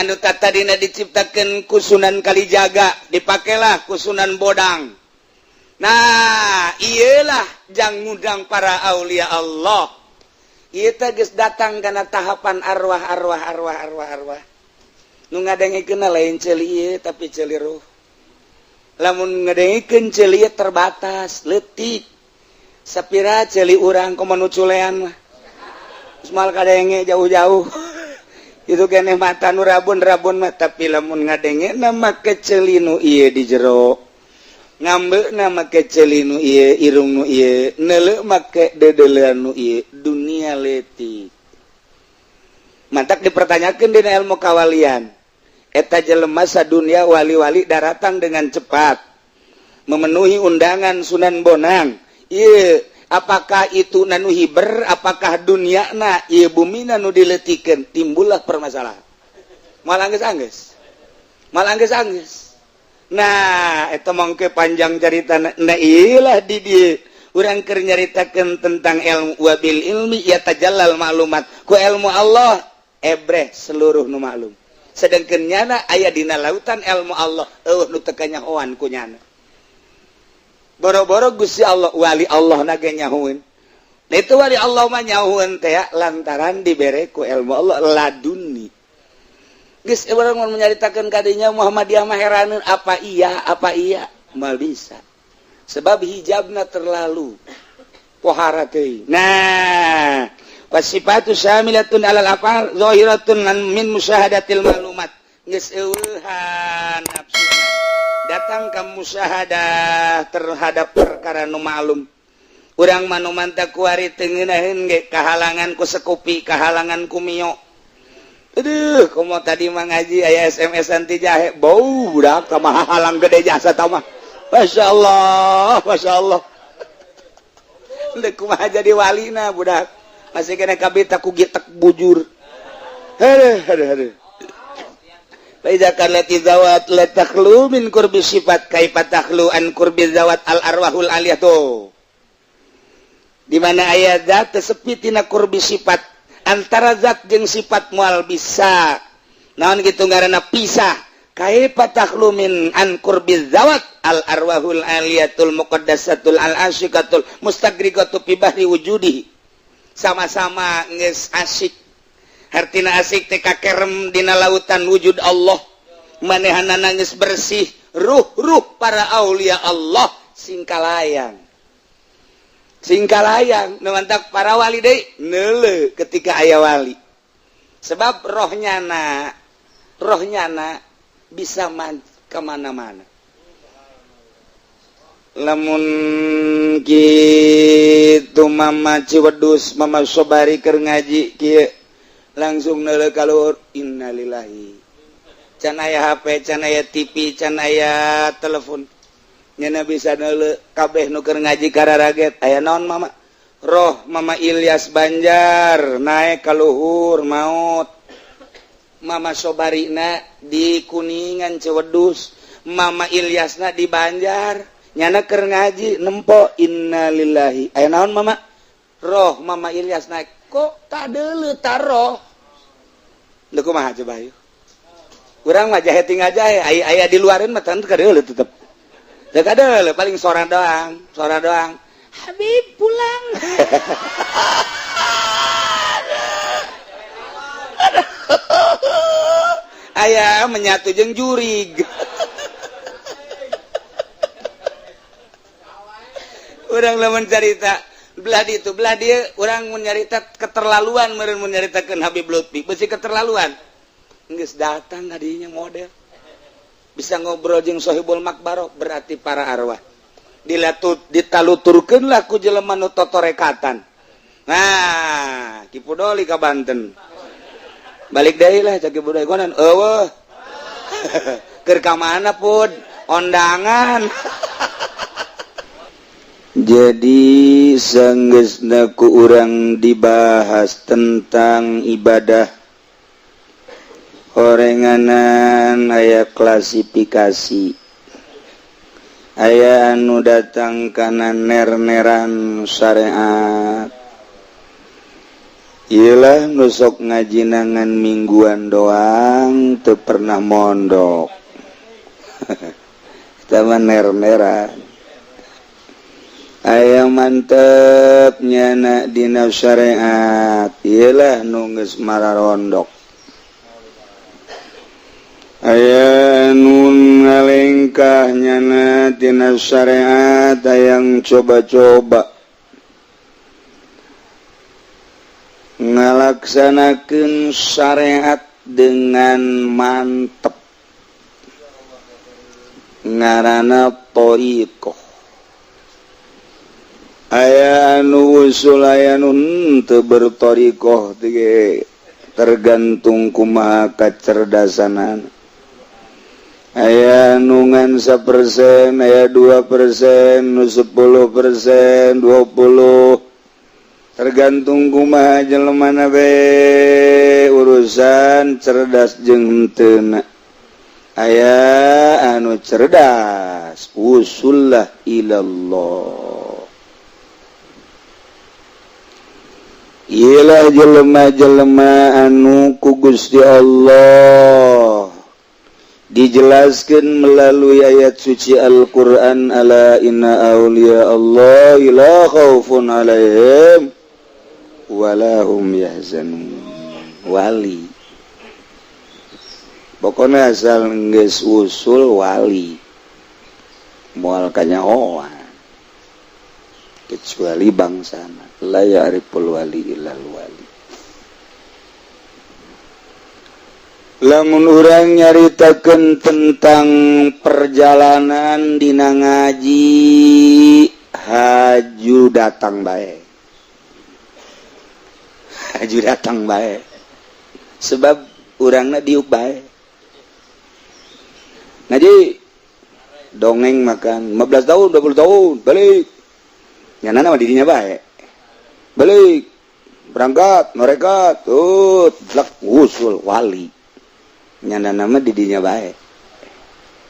anu tatadina diciptakeun ku Sunan Kalijaga dipakelah ku Sunan Bodang nah iyalah jang ngundang para aulia Allah ieu teh geus datang kana tahapan arwah nu ngadengikeun lain ceuli ieu tapi ceuli ruh lamun ngadengikeun ceuli terbatas leutik sapira ceuli urang komo nu culean mah semal kadenge jauh-jauh itu keneh mata nu rabun mah tapi lamun ngadengena make ceuli nu ieu di jero ngambeuna make ceuli nu ieu irung nu ieu neuleuh make dedeulean nu ieu dunia leutik mantak dipertanyakeun dina ilmu kawalian eta jelema sadunya wali-wali daratang dengan cepat memenuhi undangan Sunan Bonang ieu apakah itu nanu hiber apakah duniana ieu bumina nu dileutikeun timbullah permasalahan malah geus anggeus nah eta mangke panjang caritana nah iyalah di dieu urang keur nyaritakeun tentang ilmu wabil ilmi ya tajallal maklumat ku ilmu Allah ebreh seluruh nu maklum sedangkan nyana aya dina lautan ilmu Allah nu teu nyahoan ku nyana boro-boro Gusti Allah wali Allah na ge nyahoeun itu wali Allah mah nyahoeun teh lantaran dibere ku ilmu Allah laduni geus urang mun nyaritakeun ka dinya Muhammadiyah mah heraneun apa iya mal bisa sebab hijabna terlalu pohara teuing nah wasifatu syamilatun alal afal zahiratun min musyahadatil maklumat geus eueuhan nafsuna datang ka musyahadah terhadap perkara nu maklum urang mah nu manta kuari teu ngeunaheun ge kahalangan ku sekupi kahalangan ku mio aduh komo tadi mah ngaji aya SMS-an ti jahe bau budak kumaha halang gede jasa tah mah masyaallah ndek kumaha jadi walina budak masih kena kabeh taku gitek bujur. Aduh. Faiza kalati zawat la takhlu min qurbi sifat kaifa takhlu an qurbi zawat al arwahul aliyah tuh. Di mana aya zat sepi tina qurbi sifat antara zat jeung sifat moal bisa. Naon kitu ngaranna pisah. Kaifa takhlu min an qurbi zawat al arwahul aliyatul muqaddasatul al asyikatul mustagriqatu fi bahri wujudi. Sama-sama nges asik hartina asik teh kakerem dina lautan wujud Allah manehanana nges bersih ruh para aulia Allah singkalayang nuantak para wali deui neuleuh ketika aya wali sebab rohnyana bisa kemana-mana lamun gitu mama Ciwedus mama Sobari keur ngaji kieu langsung neuleuh kaluhur innalillahi can aya HP can aya TV can aya telepon nyana bisa neuleuh kabeh nu keur ngaji kararaget aya naon mama roh mama Ilyas Banjar naik kaluhur maut mama Sobarina di Kuningan Ciwedus mama Ilyasna di Banjar nyana keur ngaji nempo innalillahi aya naon mama roh mama Ilyas naik kok tak deuleu taroh lha kumaha coba yeuh urang mah jahe tinggal jahe aya di luareun mah teu kadeuleu tetep teu kadeuleu paling sora doang Habib pulang aya menyatu jeung jurig orang lamun cerita belah dia orang menyarita keterlaluan meureun menyaritakeun Habib Lutfi beusi keterlaluan geus datang tadinya model bisa ngobrol jeung Sohibul Makbaro berarti para arwah ditaluturkeun lah ku jelema nu totorekatan nah Kipu Doli ka Banten balik deui lah cak Kipu Doli konon eueuh keur ka mana pun ondangan jadi sanggeusna ku urang dibahas tentang ibadah horenganan aya klasifikasi aya anu datang kana ner-neran syariat ieulah nu sok ngajinangan mingguan doang teu pernah mondok eta mah ner-neran aya mantep nyana dina syariat iyalah nu geus mararondok aya nu ngalengkah nyana dina syariat hayang coba-coba ngalaksanakeun syariat dengan mantep ngaranna thariqah aya anu usul aya nu teu berthariqah teh tergantung kumaha kacerdasanan aya nu ngan 1%, aya 2%, nu 10%, 20%, tergantung kumaha jelemana we urusan cerdas jeung henteu. Aya anu cerdas, usullah ilallah. Ialah jelema-jelema anu ku Gusti Allah dijelaskan melalui ayat suci Al-Quran ala inna awliya Allah la khaufun alaihim walahum yahzanun. Wali pokoknya asal geus usul wali moal kanyahoan kecuali bangsana la ya'riful wali illal wali. Lamun urang nyaritakeun tentang perjalanan dina ngaji haju datang bae. Haju datang bae. Sebab urangna diuk bae. Ngaji dongeng makan 15 tahun 20 tahun balik. Nyanana mah didinya bae. Balik berangkat mereka tuh blak usul wali. Nyana nama didinya baik.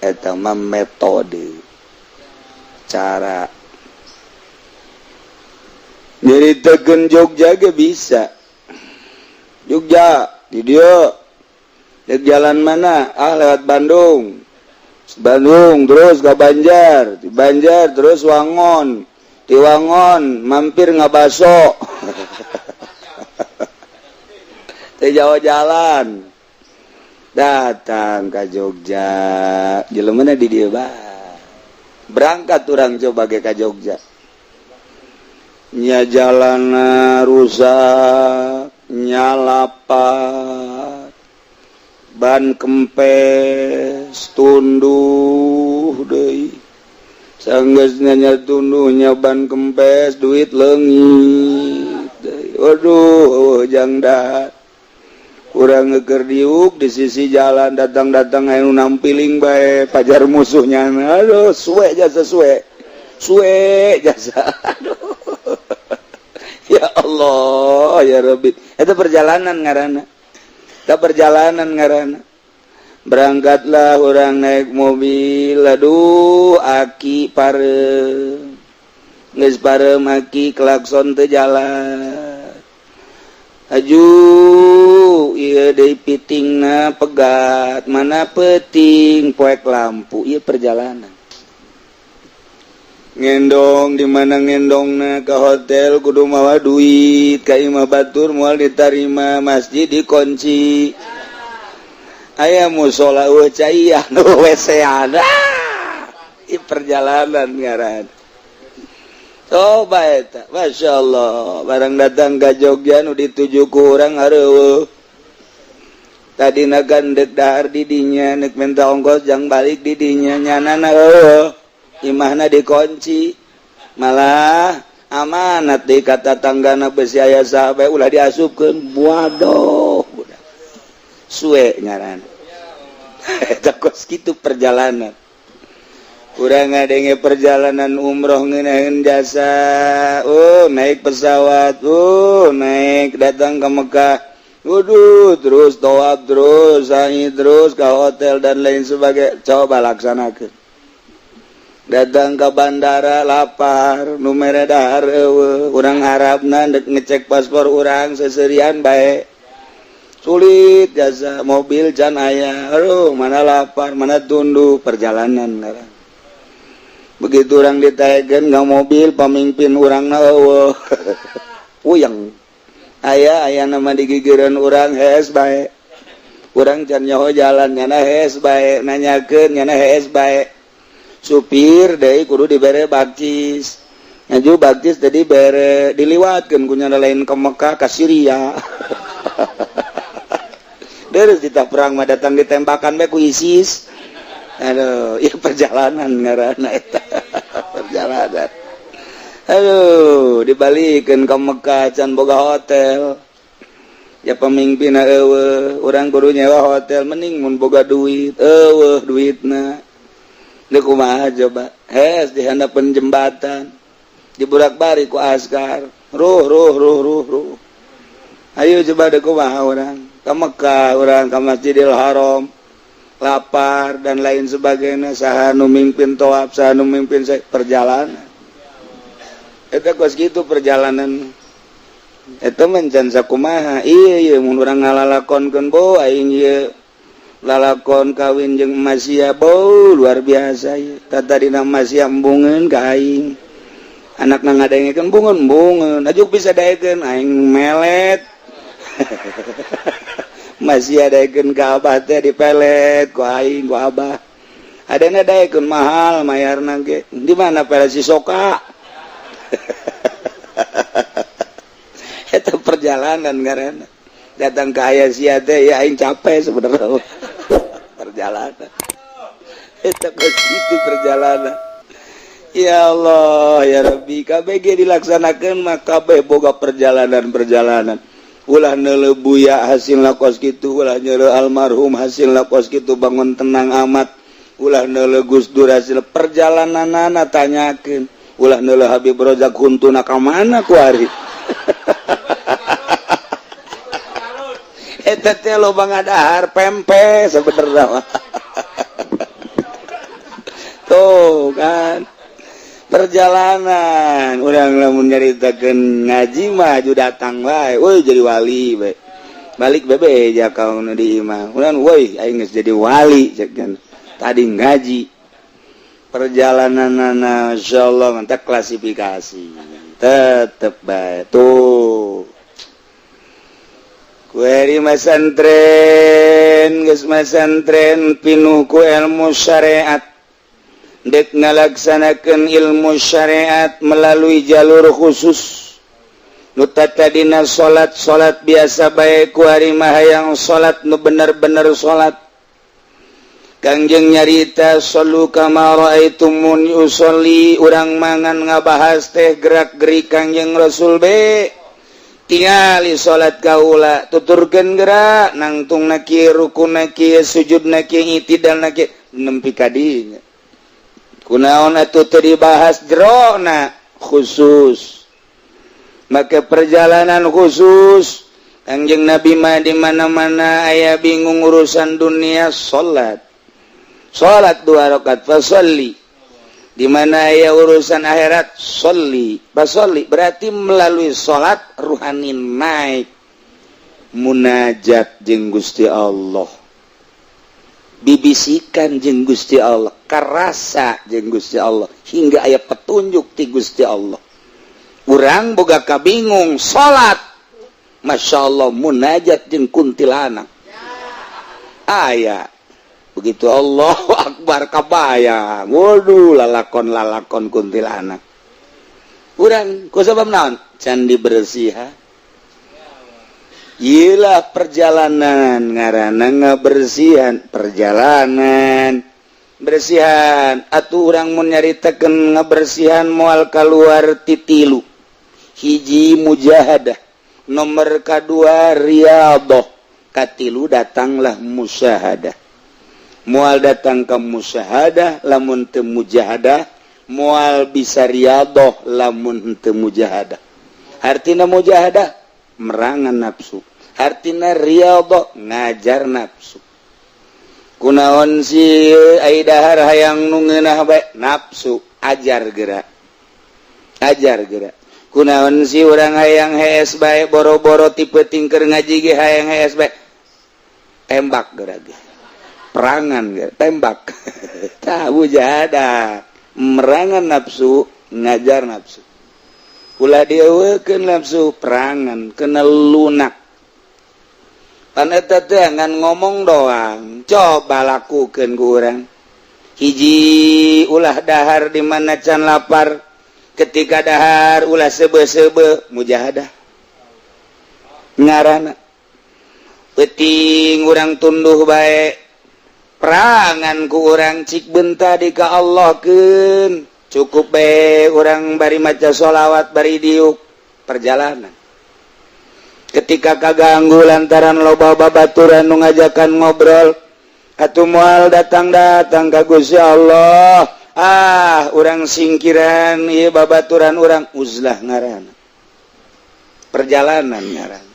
Eta mah metode cara. Jadi tegen Jogja ge bisa. Jogja di dia. Dek jalan mana? Lewat Bandung. Bandung terus ke Banjar, di Banjar terus Wangon. Di Wangon mampir ngabaso. Teh Jawa jalan. Datang ke Jogja jelemana di dia berangkat orang coba ke Jogja nya jalana rusak nyalapat ban kempes tunduh deui sanggeusna nya tunduh nya ban kempes duit leungit deui waduh jangda urang ngeuker diuk di sisi jalan datang-datang anu nampiling bae pajar musuhnya aduh suwe jasa aduh ya Allah ya Rabbi eta perjalanan ngaranna berangkatlah urang naik mobil aduh aki parem geus parem aki klakson teu jalan aju ieu deui pitingna pegat mana peting poek lampu ieu perjalanan ngendong di mana ngendongna ke hotel kudu mawa duit ka imah batur moal ditarima masjid dikunci aya musola eueuh cai anu WC ada ieu perjalanan ngaran. Coba eta, Masya Allah, barang datang ke Jogja nu dituju ku urang hareueuh. Tadina gandek dahar didinya, nek minta ongkos jang balik didinya, nyanana heueuh. Imahna dikunci. Malah amanat di kata tanggana besi aya sahabat ulah diasupkeun. Waduh, budak. Suwe ngaran. Eta kos kitu perjalanan. Urang ngadenge perjalanan umroh ngeunaheun jasa, naik pesawat, naik datang ke Mekah, terus tawaf terus, sa'i terus ke hotel dan lain sebagainya, coba laksanakeun. Datang ke bandara lapar, nu mere dahar eueuh, urang harapna dek ngecek paspor urang seserian bae. Sulit jasa mobil can aya, aduh mana lapar, mana tunduh perjalanan ngaran. Begitu orang ditaekeun ka mobil pamimpin urangna eueuh uyang aya nama digigireun urang hees bae urang can nyaho jalan nyana hees bae nanyakeun nyana hees bae supir deui kudu dibere bakcis ngaju bakcis tadi bere diliwatkeun ku nyana lain ka Mekah ka Syria deres ditah perang mah datang ditembakan bae ku ISIS. Aduh, iya perjalanan ngaranna eta. Perjalanan. Aduh, dibalikeun ka Mekah can boga hotel. Ya pamimpinna eueuh, urang kudu nyewa hotel mending mun boga duit. Eueuh duitna. Deuk kumaha coba? Hes di handapeun jembatan. Diburak-balik ku askar. Ruh. Ayo coba deuk kumaha urang? Ka Mekah urang ka Masjidil Haram. Lapar dan lain sebagainya saha nu mimpin tawaf saha nu mimpin perjalanan eta kos kitu perjalanan eta mah can sakumaha ieu mun urang ngalalakonkeun bo aing ieu lalakon kawin jeung Masia luar biasa ya. Tadi Masia embungeun ka aing. Anakna ngadengekeun bungeun ajuk bisa daekeun aing melet. Masia daekeun ka abah teh dipelet ku aing ku abah. Adana daekeun mahal mayarna ge. Di mana pelet si Soka? Eta perjalanan ngaranna. Datang ke ayah sia teh ya aing capek sebenarnya. Perjalanan. Eta itu perjalanan. Ya Allah, ya Rabbi, KBG dilaksanakan mah kabeh boga perjalanan-perjalanan. Ulah neuleuh ya hasil lakos kitu, ulah nyeuleuh almarhum hasil lakos kitu bangun tenang amat. Ulah neuleuh Gus Dur hasil perjalananana tanyakeun. Ulah neuleuh Habib Rozak huntuna ka mana ku ari. Eta teh loba ngadahar pempe sebenarnya. Tuh kan perjalanan urang lamun nyaritakeun ngaji mah aju datang wae woi jadi wali bae balik bebe ja kauna di imah urang woi aing geus jadi wali ceuk tadi ngaji perjalananna insyaallah mantap klasifikasi tetep bae tuh kueri masantren geus masantren pinuh ku ilmu syariat dek ngalaksanakeun ilmu syariat melalui jalur khusus nu tadina salat biasa bae ku ari mah hayang salat nu bener-bener salat Kangjeng nyarita sallu kama raaitumuni usolli urang mangan ngabahas teh gerak-gerik Kangjeng Rasul be tingali salat kaula tuturkeun gerak nangtungna kieu rukunna kieu sujudna kieu itidalna kieu nempi ka dinya kunaon atuh teu dibahas jerona khusus maka perjalanan khusus Kangjeng Nabi mah di mana-mana aya bingung urusan dunia salat 2 rakaat fasolli di mana aya urusan akhirat sholli basolli berarti melalui salat ruhani naik munajat jeung Gusti Allah bibisikan jeung Gusti Allah karasa jeung Gusti Allah hingga aya petunjuk ti Gusti Allah urang boga kabingung salat masyaallah munajat jeung kuntilanak aya begitu Allahu akbar kabaya waduh lalakon kuntilanak urang ku sabab naon can dibersihan iyalah perjalanan ngaranna ngabersihan perjalanan bersihan atuh urang mun nyaritakeun ngabersihan moal kaluar ti 3 hiji mujahadah nomor kadua riyadhah katilu datanglah musyahadah moal datang ke musyahadah lamun teu mujahadah moal bisa riyadhah lamun teu mujahadah artina mujahadah merangan nafsu artina riyadhah ngajar nafsu kunaon si ai dahar hayang nu ngeunah bae nafsu ajar geura kunaon si urang hayang hees bae boro-boro tipe tingker ngaji ge hayang hees bae tembak geura ge perangan geura tembak tah mujahadah merangan nafsu ngajar nafsu ulah dieuwekeun nafsu perangan kena lunak pan eta teh ngan ngomong doang coba lakukeun ku urang hiji ulah dahar di mana can lapar ketika dahar ulah sebe-sebe mujahadah ngaranna penting urang tunduh bae perangan ku urang cik benta di ka Allah keun cukup be orang bari maca sholawat bari diuk perjalanan ketika kaganggu lantaran loba babaturan nu ngajakan ngobrol atuh moal datang ka Gusti Allah urang singkiran ieu babaturan urang uzlah ngaranna perjalanan ngaranna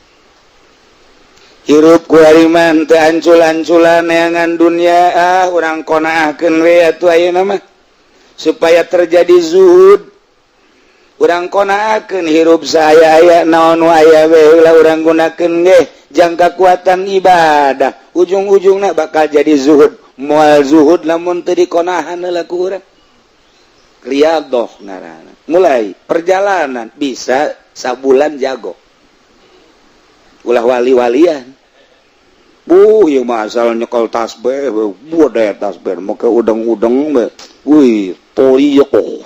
hirup ku hariman teu ancul-anculan neangan dunia urang qanaahkeun we atuh ayeuna mah supaya terjadi zuhud urang qanaahkeun hirup saya aya naon aya we ulah urang gunakeun ge jang kakuatan ibadah ujung-ujungnya bakal jadi zuhud mual zuhud namun teu dikonahan heula ku urang riyadhah ngaranna mulai perjalanan bisa sabulan jago ulah wali-walian ieu mah asal nyekel tasbih bude tasbih make udang-udang mah wih toriqoh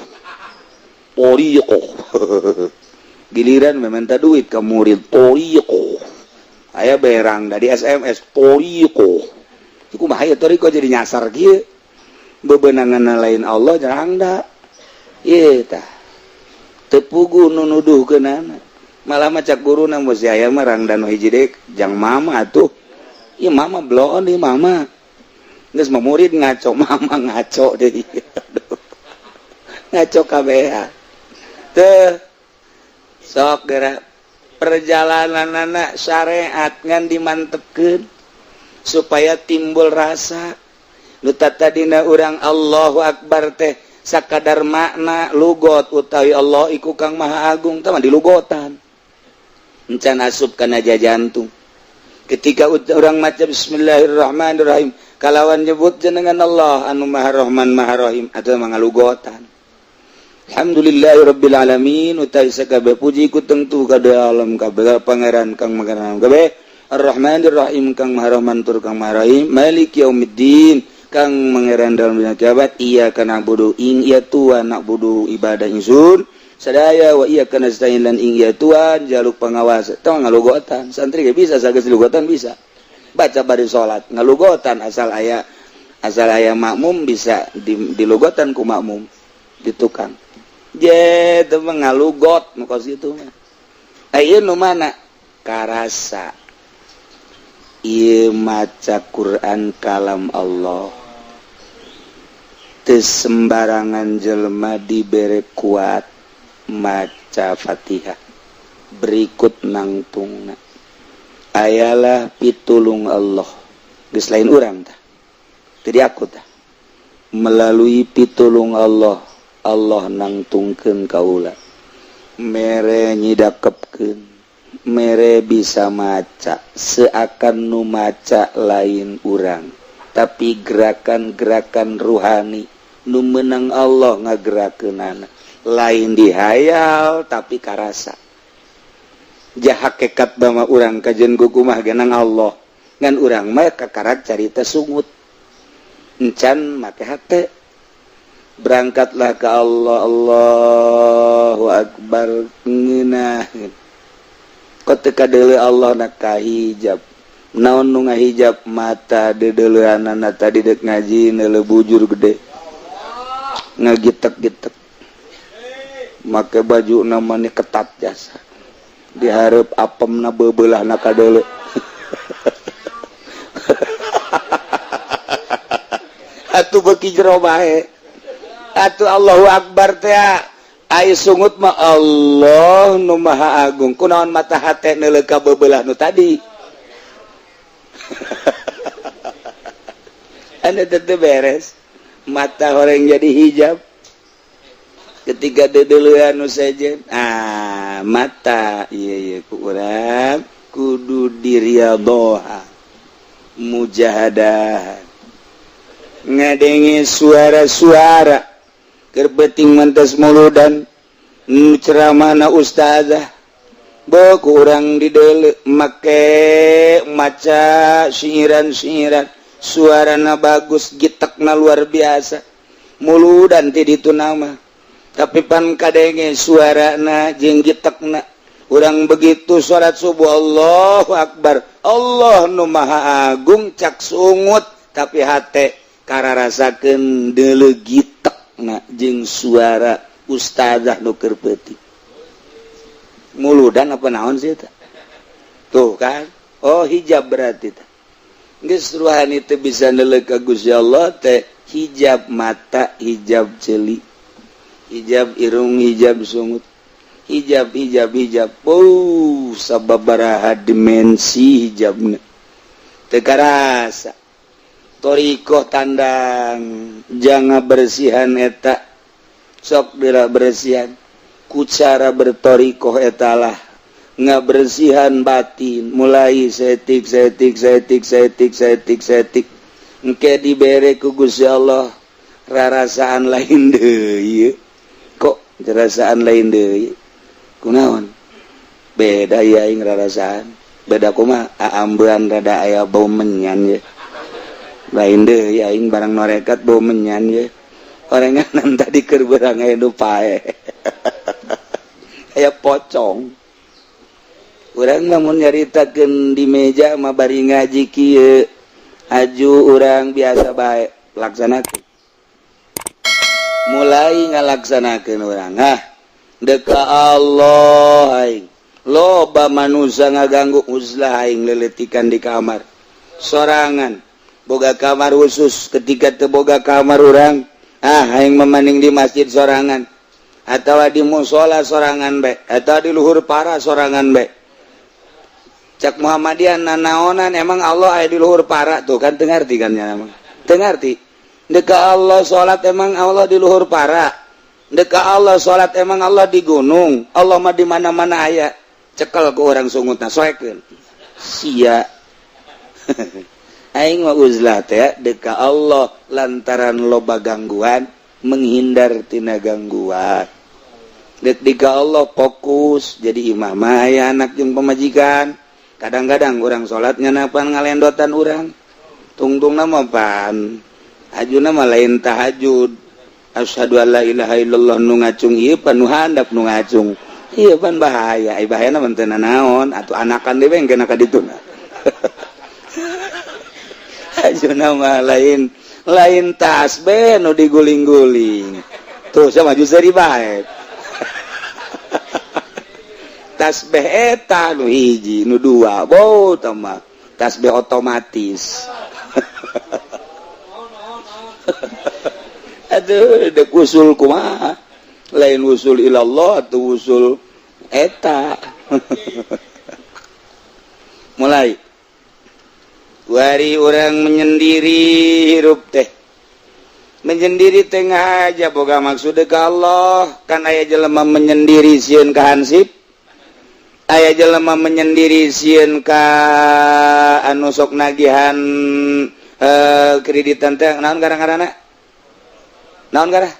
giliran meminta duit ke murid toriqoh aya berang dari SMS toriqoh iku mah aya toriqoh jadi nyasar kieu bebenangan lain Allah jarang da ieu tah teu pugu nu nuduhkeunana malah macak guruna mah si aya mah rangdan hiji deui jang mama atuh ieu mama bloon ieu mama geus mah murid ngaco mama ngaco deui ngaco kabeh teu sok geura perjalananana syariat ngan dimantepkeun supaya timbul rasa nu tadina urang Allahu Akbar teh sakadar makna lugot utawi Allah iku Kang Maha Agung tah di lugotan encan asup kana jantung ketika urang maca bismillahirrahmanirrahim kalawan nyebut jenengan Allah anu Maha Rahman Maha Rahim atuh mangalugotan alhamdulillahirabbil alamin utai sakabeh puji ku tengtu ka alam kabeh pangeran Kang Maha kabeh arrahmanirrahim Kang Maha Rahman tur Kang Maha Rahim maliki yaumiddin Kang mangeran dalam dina kiamat iya kana budu ing iya tuan nak budu ibadah ingsun sadaya wa iya kana stain lan ing iya tuan jaluk pengawas tong ngalugotan santri ge bisa sageus lugotan bisa baca bari salat ngalugotan asal aya makmum bisa dilugotan ku makmum di tukang je teu ngalugot nu kos kitu mah aya nu mana karasa ieu maca Quran kalam Allah teu sembarangan jelema dibere kuat maca Fatihah berikut nangtungna ayalah pitulung Allah geus lain urang tah teu aku tah melalui pitulung Allah nangtungkeun kaula mere nyidakepkeun mere bisa maca seakan nu maca lain urang tapi gerakan-gerakan ruhani nu menang Allah ngagerakeunana lain dihayal tapi karasa jah hakikat bama urang kajen kukumah genang Allah ngan urang mah kakarak carita sungut encan make hate berangkatlah ke Allah Allahu Akbar ngeunaheun ketika deuleu Allah nak kahijab naon nu ngahijab mata dedeleuanana tadi dek ngaji neuleu bujur gede ngagitek-gitek make baju namanya ketat jasa dihareup apemna beubeulah kadeuleu atuh beuki jero bae atuh Allahu Akbar teh ai sungut mah Allah nu Maha Agung kunaon mata hate neuleu ka beubeulah nu tadi anda teu beres mata horeng jadi hijab ketika dedeleuan nu sejen mata ieu ku urang kudu diriyadhah mujahadah ngadenge suara-suara keur beuting mantes muludan ceramahna ustazah beuh ku urang dideuleu make maca syiiran-syiiran suarana bagus gitekna luar biasa muludan ti ditu nama tapi pan kadenge suarana jeung gitekna urang begitu salat subuh Allahu Akbar Allah nu Maha Agung cak sungut tapi hate kararasakeun deuleu gitekna jeung suara ustazah nu keur peuting muludan apa naon sih eta tuh kan oh hijab berarti teh geus ruhani teh bisa neuleu ka Gusti Allah teh hijab mata hijab ceuli hijab irung hijab sungut hijab sababaraha dimensi hijabna teu karasa torikoh tandang jangan bersihan eta sok dira bersihan ku cara bertorikoh etalah ngabersihan batin mulai setik engke dibere ku Gusti Allah rarasaan lain deui kok rarasaan lain deui kunaon beda ya aing rarasaan beda kumaha aambean rada aya bau menyan ye lain deui aing barang norekat bau menyan ye orenganan tadi keur beurang aya nu pae aya pocong urang lamun nyaritakeun di meja mah bari ngaji kieu aju urang biasa bae laksanakeun mulai ngalaksanakeun urang deka Allah aing loba manusia ngaganggu uzlah aing leletikan di kamar sorangan boga kamar khusus ketika teu boga kamar urang aing memaning di masjid sorangan atawa di musola sorangan bae atawa di luhur para sorangan bae cak Muhammadiyah nanaonan emang Allah aya di luhur para tuh kan teu ngarti kan nya emang teu ngarti deka Allah salat emang Allah di luhur para deka Allah salat emang Allah di gunung Allah mah di mana-mana aya cekel ku urang sungutna soekeun sia aing mah uzlah teh deka Allah lantaran loba gangguan menghindar tina gangguan deka Allah fokus jadi imam aya anak jeung pamajikan kadang-kadang urang salat nganapan ngalendotan urang tungtungna mah pan ajuna mah lain tahajud asyhadu alla ilaha illallah nu ngacung ieu pan nu handap nu ngacung ieu pan bahaya bahayana mah teu naon atuh anakan dewe engke ka dituna ajuna mah lain tasbih nu diguling-guling tuh sama maju seri bae tasbih eta nu hiji nu dua bau tama tasbih otomatis aduh dek usul kumaha lain usul ilallah atau usul eta mulai wari orang menyendiri hirup teh menyendiri tengah aja boga maksud ka Allah kan aya jelema menyendiri sieun ka hansip aya jelema menyendiri sieun ka anu sok nagihan kreditan teh naon garang-garana naon garah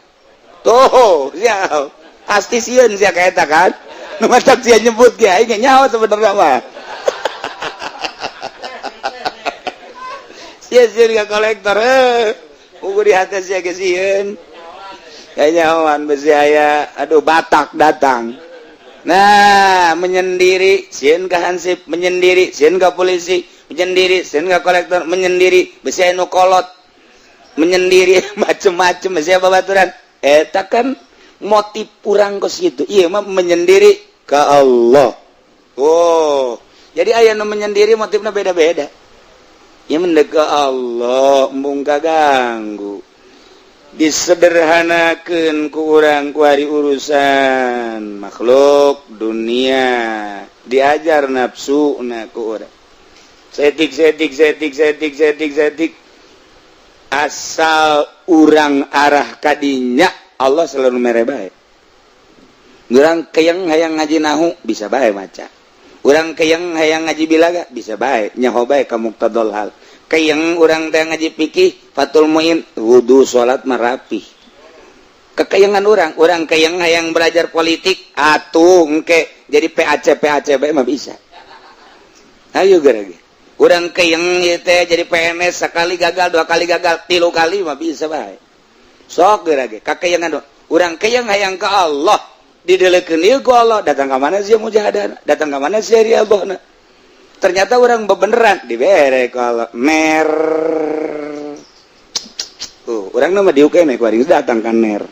tuh sia pasti sieun sia ka eta kan nu matak sia nyebut ge aing nyaho sebenarnya mah sia sieun ka kolektor ukur di hati sia ge sieun nyahoan besi aya aduh Batak datang nah menyendiri sieun ka hansip menyendiri sieun ka polisi menyendiri sieun ka kolektor menyendiri besi aya nu kolot menyendiri macem-macem besi babaturan eta kan motif urang kos gitu ieu mah menyendiri ka Allah oh jadi aya nu menyendiri motifna beda-beda ieu mendek ka Allah embung kaganggu disederhanakeun ku urang ku ari urusan makhluk dunia diajar nafsuna ku urang setik asal urang arah kadinya Allah selalu mere bae urang keung hayang ngaji nahu bisa bae maca urang keung hayang ngaji bilaga bisa bae nyaho bae ka muqtadal hal keung urang teh ngaji fikih fatul muin wudu salat marapi kekeungan urang keung hayang belajar politik atuh engke jadi PAC bae mah bisa ayo gerage urang keung ieu teh jadi PNS sekali gagal dua kali gagal tilu kali mah bisa bae sok gerage kakeungan urang keung hayang ka Allah didelekeun ieu ku Allah datang ka mana sia mujahadah datang ka mana sia riyadhna ternyata urang bebeneran dibere ku Allah ner urang mah diukeme ku ari datang ka ner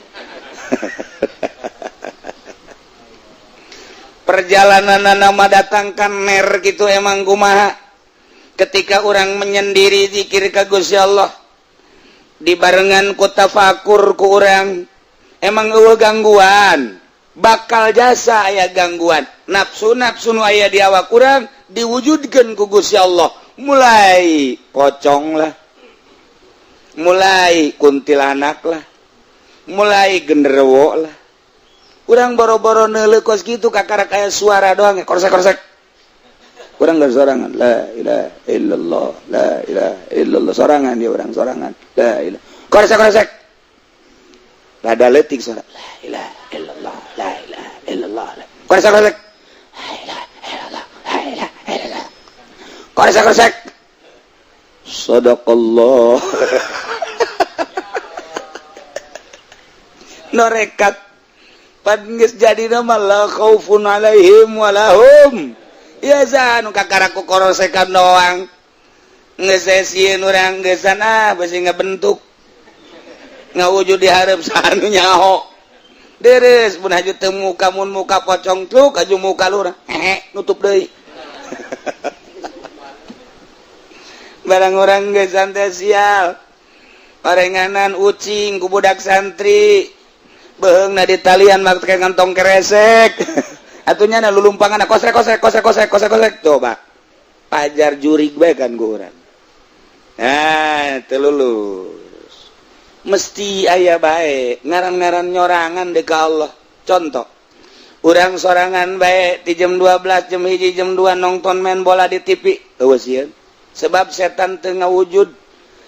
perjalanan nama datang ka ner kitu emang kumaha ketika orang menyendiri zikir ka Gusti Allah dibarengan ku tafakur ku urang emang eueuh gangguan bakal jasa aya gangguan nafsu nu aya di awak urang diwujudkeun ku Gusti Allah mulai pocong lah mulai kuntilanak lah mulai genderuwo lah urang boro-boro neuleuh kos kitu kakara kaya suara doang korsek-korsek urang geus sorangan la ilaha illallah la ilaha illallah sorangan dia urang sorangan la ilaha korsek-korsek rada leutik suara la ilaha illallah la ilaha illallah korsek-korsek la ilaha illallah la ilaha illallah korsek-korsek sadaqallah norekat pan geus jadi nama la khaufun alaihim walahum ya zanu kakaraku korosekan doang geus sieun urang geus sana beusi ngabentuk ngawujud di hareup sanu nyaho deres mun haju teu muka mun muka pocong truk aju muka lurang nutup deui barang orang geus santai sial parenganan ucing ku budak santri beheungna di talian make kantong keresek atunya na lulumpangan kosek coba pajar jurig bae kan ku urang teu lulus mesti aya bae ngaran-ngaran nyorangan deui ka Allah contoh urang sorangan bae di jam 12 jam 1 jam 2 nonton main bola di TV eueuh sieun sebab setan teu ngawujud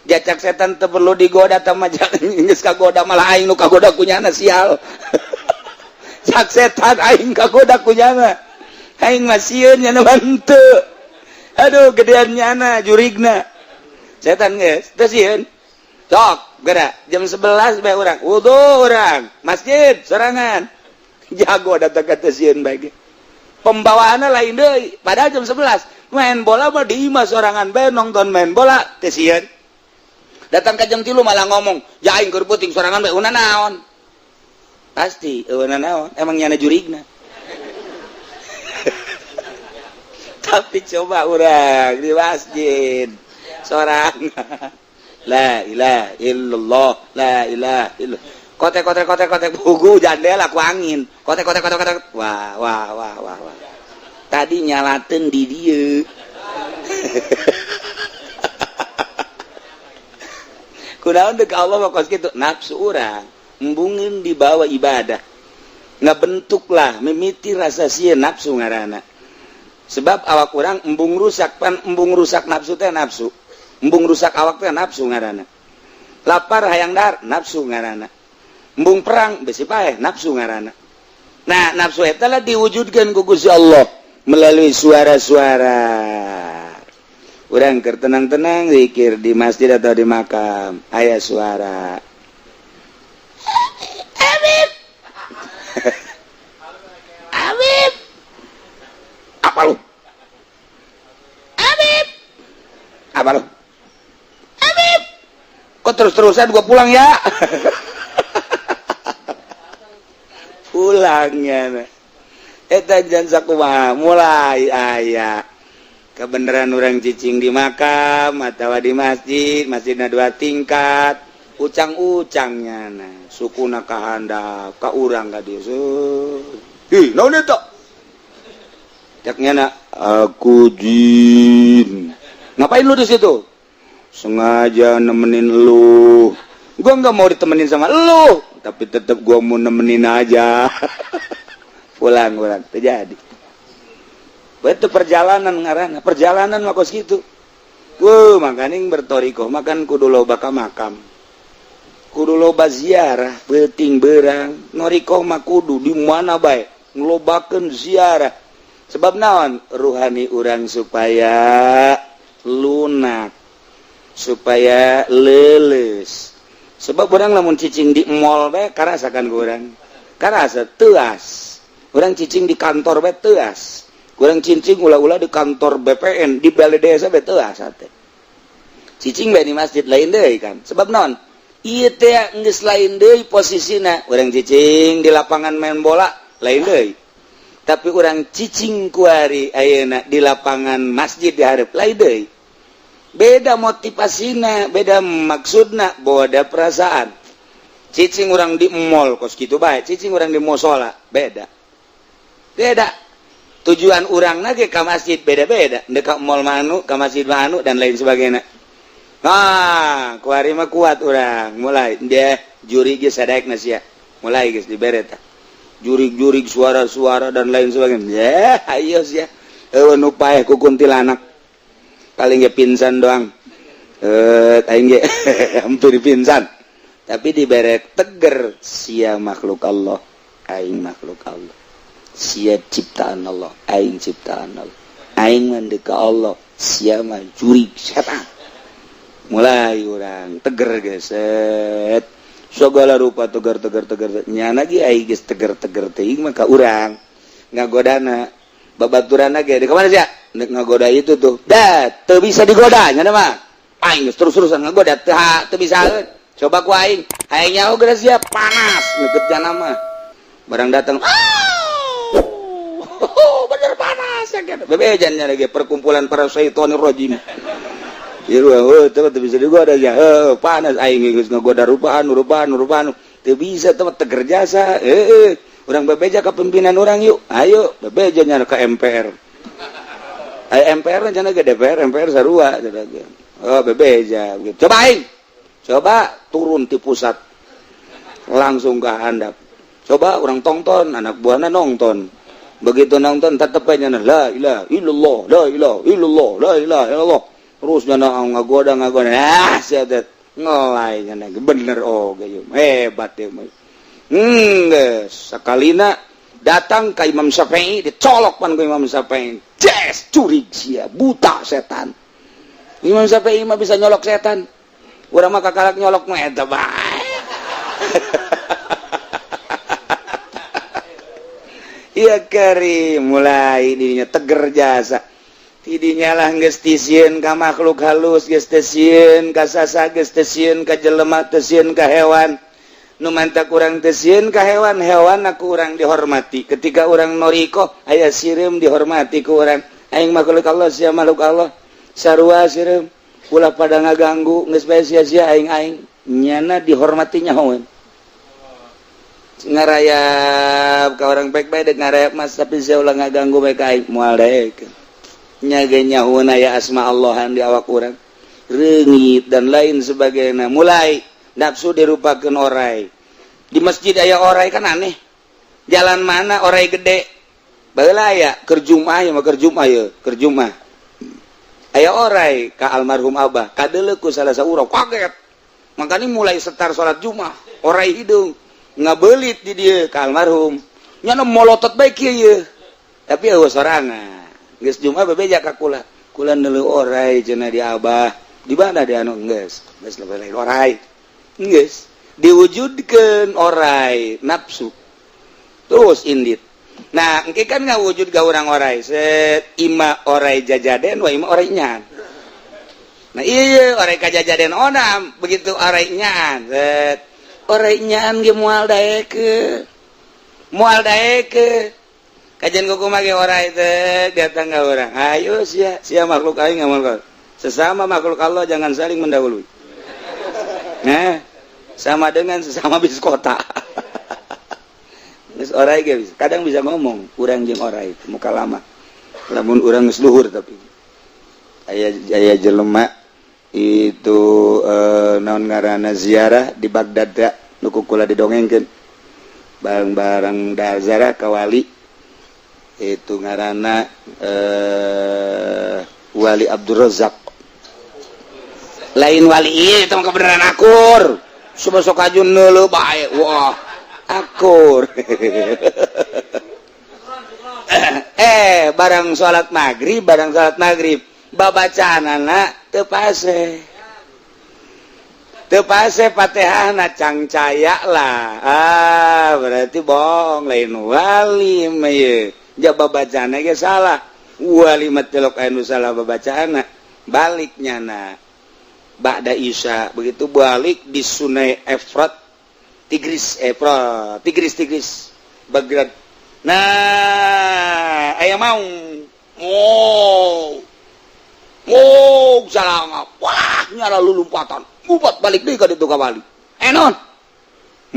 jacak setan teu perlu digoda tah mah geus kagoda malah aing nu kagoda ku nyana sial cak setan aing kagoda ku nyana aing mah sieun nyana henteu aduh gedean nyana jurigna setan geus teu sieun sok geura jam 11 bae urang wudu urang masjid sorangan jago datang ka teu sieun bae pembawaanna lain deui padahal jam 11 main bola mah di imah sorangan bae nonton main bola teh sieun datang ka jam 3 malah ngomong ya aing keur puting sorangan bae una naon pasti una naon emang nyana jurigna tapi coba urang di masjid sorangan la ilaha illallah la ilaha illallah kotek bugu jandela ku angin kotek wah tadi nyalateun di dieu kunaon deuk Allah mah kos kitu nafsu urang embungin dibawa ibadah ngabentuklah mimiti rasa sieun nafsu ngaranna sebab awak urang embung rusak nafsu teh nafsu embung rusak awak teh nafsu ngaranna lapar hayang dahar nafsu ngaranna embung perang besi paeh nafsu ngaranna nah nafsu eta lah diwujudkeun ku Gusti Allah melalui suara-suara urang keur tenang-tenang zikir di masjid atau di makam aya suara Habib Habib apa lu Habib apa lu Habib kok terus-terusan gua pulang ya pulangnya eta jan sakumaha mulai aya kebenaran orang cicing di makam atawa di masjidna 2 tingkat ucang-ucangnya nah sukuna ka handap ka urang ka dieu hi naon eta caknya aku jin ngapain lu di situ sengaja nemenin lu gua enggak mau ditemenin sama lu tapi tetap gua mau nemenin aja pulang terjadi itu perjalanan ngaranna perjalanan mah kos kitu makaning bertorikoh makan kudu loba ka makam kudu loba ziarah peuting beurang norikoh mah kudu di mana bae nglobakeun ziarah sebab naon ruhani urang supaya lunak supaya leuleus sebab urang lamun cicing di mall bae karasakan ku urang karasa teuas urang cicing di kantor bae teuas urang cicing ulah-ulah di kantor BPN di balai desa bae teuas teh cicing bae di masjid lain deui kan sebab naon ieu teh geus lain deui posisina urang cicing di lapangan main bola lain deui tapi urang cicing kuari ayeuna di lapangan masjid di hareup lain deui beda motivasina beda maksudna beda perasaan cicing urang di mall kos kitu bae cicing urang di musola beda tujuan urang ge ka masjid beda-beda deuk mall manu ka masjid manu dan lain sebagainya nah kuari mah kuat urang mulai dia juri ge sadaekna sia mulai geus dibere tah jurig-jurig suara-suara dan lain sebagainya ayo ya nupaeh ku kuntilanak paling ge pingsan doang aing ge hampir pingsan tapi diberek teger sia makhluk Allah aing makhluk Allah sia ciptaan Allah aing ciptaan Allah aing mandi ka Allah sia mah jurig setan mulai orang teger geset segala rupa teger nyana ge aing geus teger teuing mah ka urang ngagodana babaturana ge di ka mana sia nek ngagoda itu tuh dah teu bisa digoda nyana mah aing geus terus-terusan ngagoda teu bisa coba ku aing nyaho geus siap panas ngeukeut jana mah barang datang bener panas ya kan bebejan nya lagi perkumpulan para syaitonir rajim ieu teu bisa digoda ya panas aing geus ngagoda rupaan teu bisa teh teger jasa urang bebeja ka pimpinan urang yuk ayo bebeja nya ka MPR MPR nya ge DPR MPR sarua bebeja gitu coba turun di pusat langsung ke handap coba orang tonton anak buahnya nonton begitu nonton tetepnya la ilaha illallah la ilaha illallah la ilaha illallah terus nyana ngagoda siatet ngelai nyana bener ge hebat ya sakalina datang ke Imam Syafi'i dicolok pan ke Imam Syafi'i curig sia buta setan Imam Syafi'i mah bisa nyolok setan urang mah kakalak nyolok mah eta bae. Iya kari mulai didinya teger jasa. Tidinya lah geus tisieun ka makhluk halus, geus tisieun ka sasa, geus tisieun ka jelema, tisieun ka hewan. Nu mantak urang tisieun ka hewan aku urang dihormati. Ketika urang noriko aya sireum dihormati ku urang. Aing makhluk Allah sia makhluk Allah. Sarua sireum ulah pada ngaganggu geus bae sia-sia aing nyana dihormatinya heueun ngarayap ka orang baik-baik dek ngarayap mas tapi sia ulah ngaganggu bae ka aing moal daek nya ge nyahoeun aya asma Allahan di awak urang reungit dan lain sebagainya mulai nafsu dirupakeun orai di masjid aya orai kan aneh jalan mana orai gede baheula aya keur Jumaah ya mah keur Jumaah aya orai ka almarhum abah kadeuleu ku salah saurang kaget makanya mulai setar salat Jumat orai hidung ngabeulit di dieu ka almarhum nya molotot bae kieu tapi eueuh sorangan geus Jumat bebeja ka kula neuleuh orai cenah di abah di mana di anu geus lain orai geus diwujudkeun orai nafsu terus indit. Nah, engke kan ngawujud ka urang orai, set ima orai jajaden wa ima orai nyaan. Nah, iya orai kajajaden onam, begitu orai nyaan, set orai nyaan ge moal daeke. Kajian kumaha ge orai teh datang ka urang. Ayo sia makhluk aing ngamal. Sesama makhluk Allah jangan saling mendahului. Nah, sama dengan sesama bis kota. Geus orai ge kadang bisa ngomong urang jeung orai muka lama lamun urang geus luhur tapi aya jelema itu naon ngaranna ziarah di Baghdad nu kula didongengkeun bareng-bareng dazara ka wali itu ngaranna Wali Abdul Razak lain wali ieu eta mah kebenaran akur sok ajun neuleuh bae wah akur barang salat maghrib babacaanana teu pase Fatihahna cangcaya lah berarti bohong lain wali mah ye ja babacaana ge salah wali mah telok anu salah babacaana baliknya na ba'da isya begitu balik di Sungai Efrat Tigris Baghdad. Nah, aya mau salama. Wah, nyala lulumpatan. Ngubat balik deui ka ditu ka balik. Non.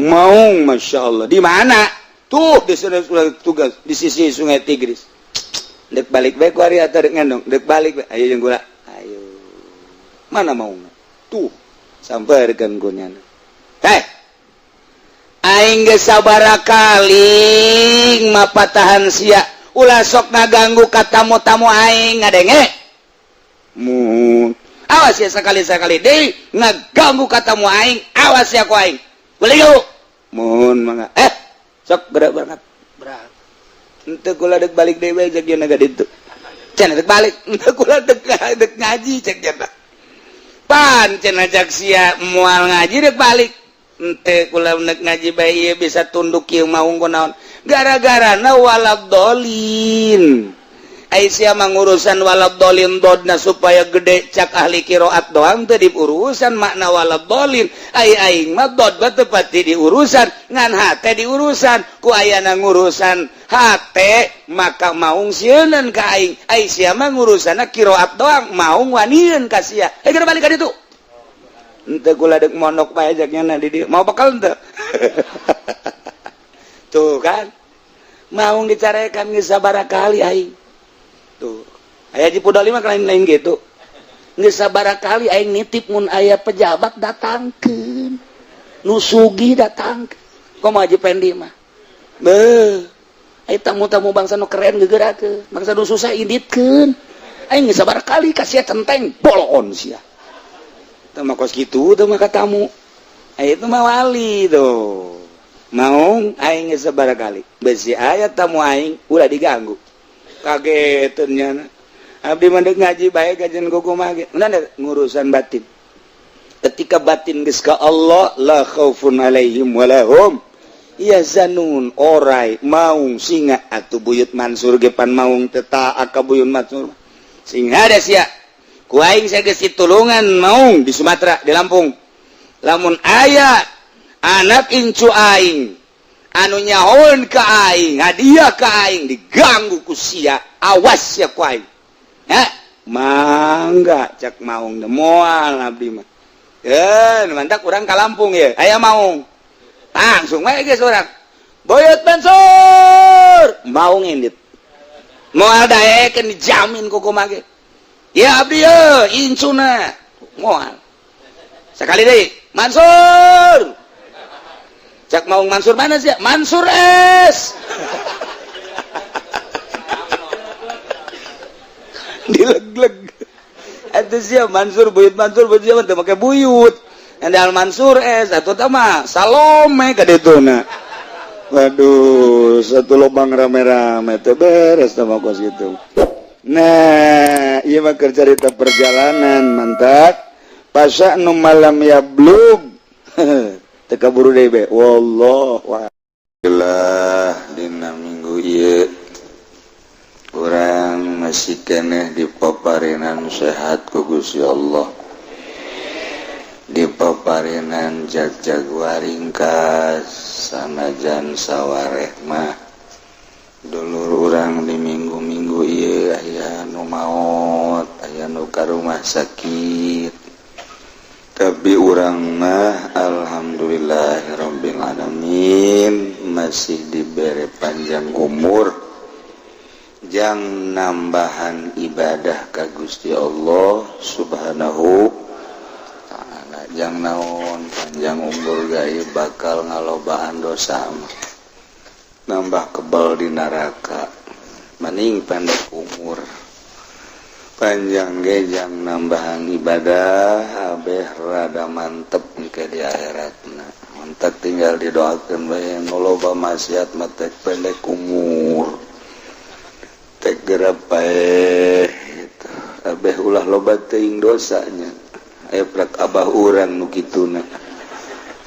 Mau masyaallah. Di mana? Tuh di sana tugas di sisi Sungai Tigris. Dek balik bae ku ari atuh ngendong. Dek balik bae. Ayo jeung kula. Ayo. Mana mau? Tuh. Sampeurkeun ku nyana. aing geus sabaraha kali mapatahan sia ulah sok ngaganggu ka tamu-tamu aing ngadenge mun awas ya sekali-sekali deui ngaganggu ka tamu aing awas ya ku aing beliau mun mangga sok gerak berangkat berat henteu kula deuk balik deui cek yeuna ka ditu cenah deuk balik henteu kula deuk ngaji cek yeuna pan cenah cek sia moal ngaji deuk balik ente kula nek ngaji bae ieu bisa tunduk kieu maung kunaon gara-garana waladolin Aisyah mengurusan waladolin dodna supaya gede cak ahli qiraat doang teu di urusan makna waladolin aing mah dod teu pati di urusan ngan hate di urusan ku ayana ngurusan hate maka maung sieun ka aing Aisyah mah ngurusana qiraat doang maung wanieun ka sia geura balik ka ditu henteu kula deuk mondok bae jaknya di dieu mau bakal henteu tuh kan maung dicarekan geus sabaraha kali aing tuh aya Haji Pudali mah lain-lain gitu geus sabaraha kali aing nitip mun aya pejabat datangkeun nu sugih datangkeun komo Haji Pendi mah beuh aya tamu-tamu bangsa nu keren geugerakeun bangsa nu susah inditkeun aing geus sabaraha kali ka sia centeng bolon sia teu mah kos kitu teu mah ka tamu aya itu mah wali tuh maung aing geus sabaraha kali besi aya tamu aing ulah diganggu kageteun nya abdi mah deuk ngaji bae gajen kumaha ge ngurusan batin ketika batin geus ka Allah la khaufun alaihim walahum yazanun orai maung singa atuh buyut Mansur ge pan maung teu taat ka buyut Mansur singa da sia ku aing sageus ditulungan maung di Sumatera di Lampung lamun aya anak incu aing anu nyahoeun ka aing hadiah ka aing diganggu ku sia awas ya ku aing mangga cak maung teh moal abdi mah mantak urang ka Lampung ye aya maung langsung we geus urang boyot Mansur maung indit moal daekeun dijamin ku kumaha ge ya abdi ye incuna moal sakali deui Mansur cak maung Mansur mana sih? Mansur S. Dileg-leg. Itu sih Mansur buyut siapa teu make buyut. Endal Mansur S atuh teh mah Salome ka dituna. Waduh, satu lubang rame-rame teh beres teh mah kos kitu. Nah, ieu mah keur carita perjalanan mantap. Pasa'nu malam yablug. Teka buru deui be wallahu a'lam dina minggu ieu urang masih keneh dipaparinan sehat ku Gusti Allah dipaparinan jag-jag waringkas sanajan sawareh mah dulur urang di minggu-minggu ieu aya nu maot aya nu ka rumah sakit tapi urang mah alhamdulillahirabbil alamin masih diberi panjang umur jang nambahan ibadah ka Gusti Allah Subhanahu taala jang naon panjang umur gaib bakal ngalobaan dosa nambah kebal di neraka mending pendek umur panjang gejang nambahan ibadah abeh rada mantep ke di akhiratna mantep tinggal didoakeun bae nu loba maksiat mah tek pendek umur tek gerep bae gitu. Abeh ulah loba teuing dosanya aya prak abah urang nu kituna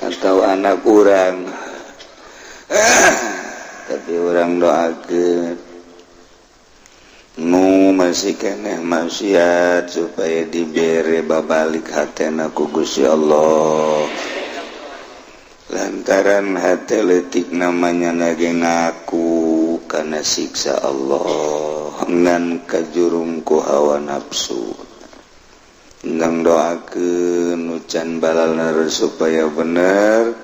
atau anak urang tapi urang doakeun nu masih keneh maksiat supaya dibere babalik hatena ku Gusti Allah lantaran hate leutik namanya nage ngaku kana siksa Allah ngan kajurum ku hawa nafsu ndang doakeun nu can balalna supaya bener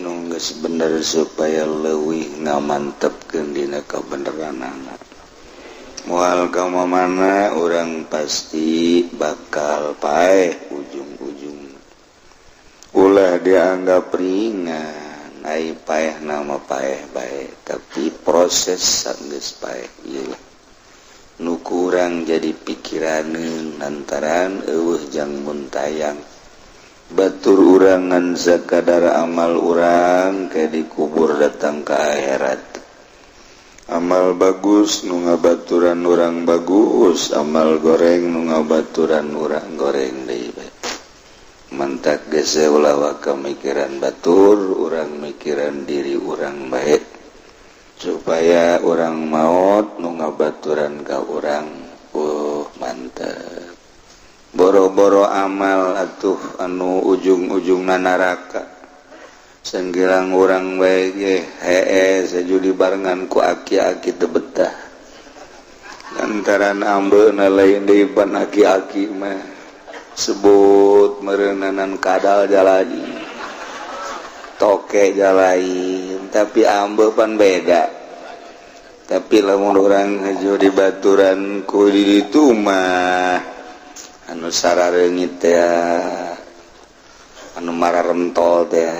nu geus bener supaya leuwih ngamantepkeun dina kabeneranana moal ka mana orang pasti bakal paeh ujung-ujung ulah dianggap ringan payah nama payah baik tapi proses sanggeus payah ieu nu kurang jadi pikiraneun lantaran eueuh jang mun tayang batur urangan sakadar amal urang ke dikubur datang ke akhirat amal bagus nu ngabaturan urang bagus amal goreng nu ngabaturan urang goreng deui mantak gese ulah kamikiran batur urang mikiran diri urang baik supaya urang maot nu ngabaturan ka urang mantap boro-boro amal atuh anu ujung-ujungna neraka sanggilang urang bae ge sajudi barengan ku aki-aki teu betah lantaran ambeuna lain deui pan aki-aki mah sebut meureunanan kadal jalani toke jalain tapi ambe pan beda tapi lamun urang haju dibaturan ku di ditu mah anu sarareungit teh anu mararentol teh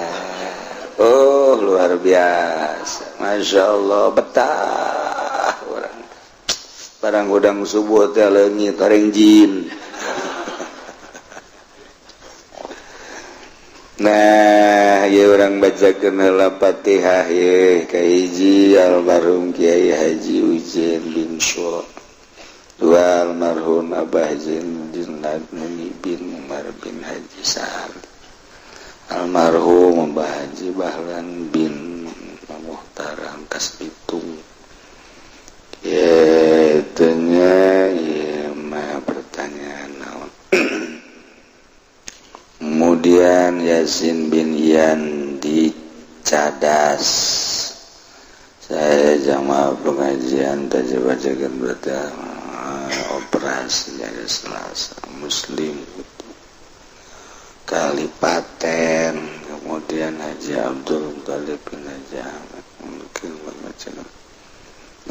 luar biasa Masya Allah betah urang barang udang subuh teh leungit areng jin. Nah, ya orang bacakeun heula Fatihah ye ka hiji almarhum Kiai Haji Ujen bin Syura. Dua almarhum Abah Jinnat Muni bin Umar bin Haji Sa'ad. Almarhum Abah Haji Bahlan bin Muhtar Angkas Bitung. Ya, tanya ya mah pertanyaan naon. Kemudian Yasin bin Ian di Cadas saya jamaah pengajian tadi bacakan berita operasi dari Selasa Muslim Kalipaten kemudian Haji Abdul Muthalib bin Haji Ahmad mungkin bacakan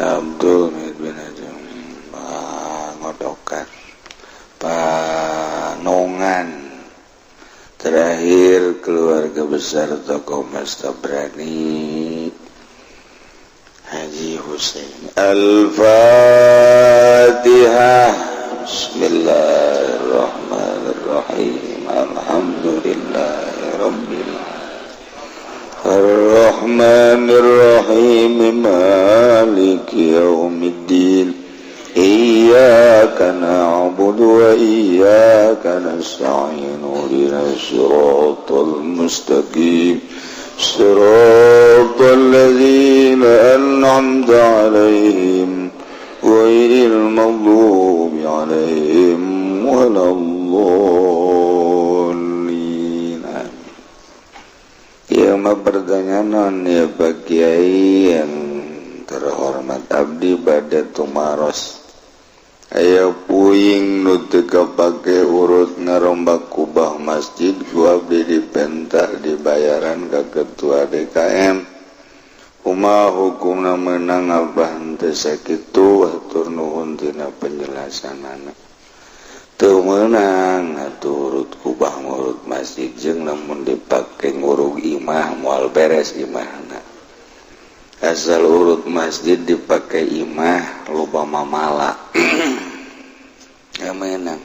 Abdul bin Haji Ngodokan Panongan terakhir keluarga besar tokoh Mas Tabrani Haji Husain Al-Fatihah Bismillahirrahmanirrahim Alhamdulillahirabbil Ar-Rahmanirrahim Maliki yaumiddin Iyyaka na'budu wa iyyaka nasta'in ihdinas siratal mustaqim siratal ladzina an'amta 'alaihim ghairil maghdubi 'alaihim waladdallin. Ya mah pertanyaan ya Pak Kiai yang terhormat abdi bade tumaros aya puing nu teu kapake urut ngarombak kubah masjid gua abdi dipentar dibayaran ka ketua DKM kumaha hukumna meunang abah teu sakitu atur nuhun tina penjelasanana teu meunang atuh urut kubah urut masjid jeung lamun dipake ngurug imah moal beres imahna asal urut masjid dipakai imah loba mamala ya menang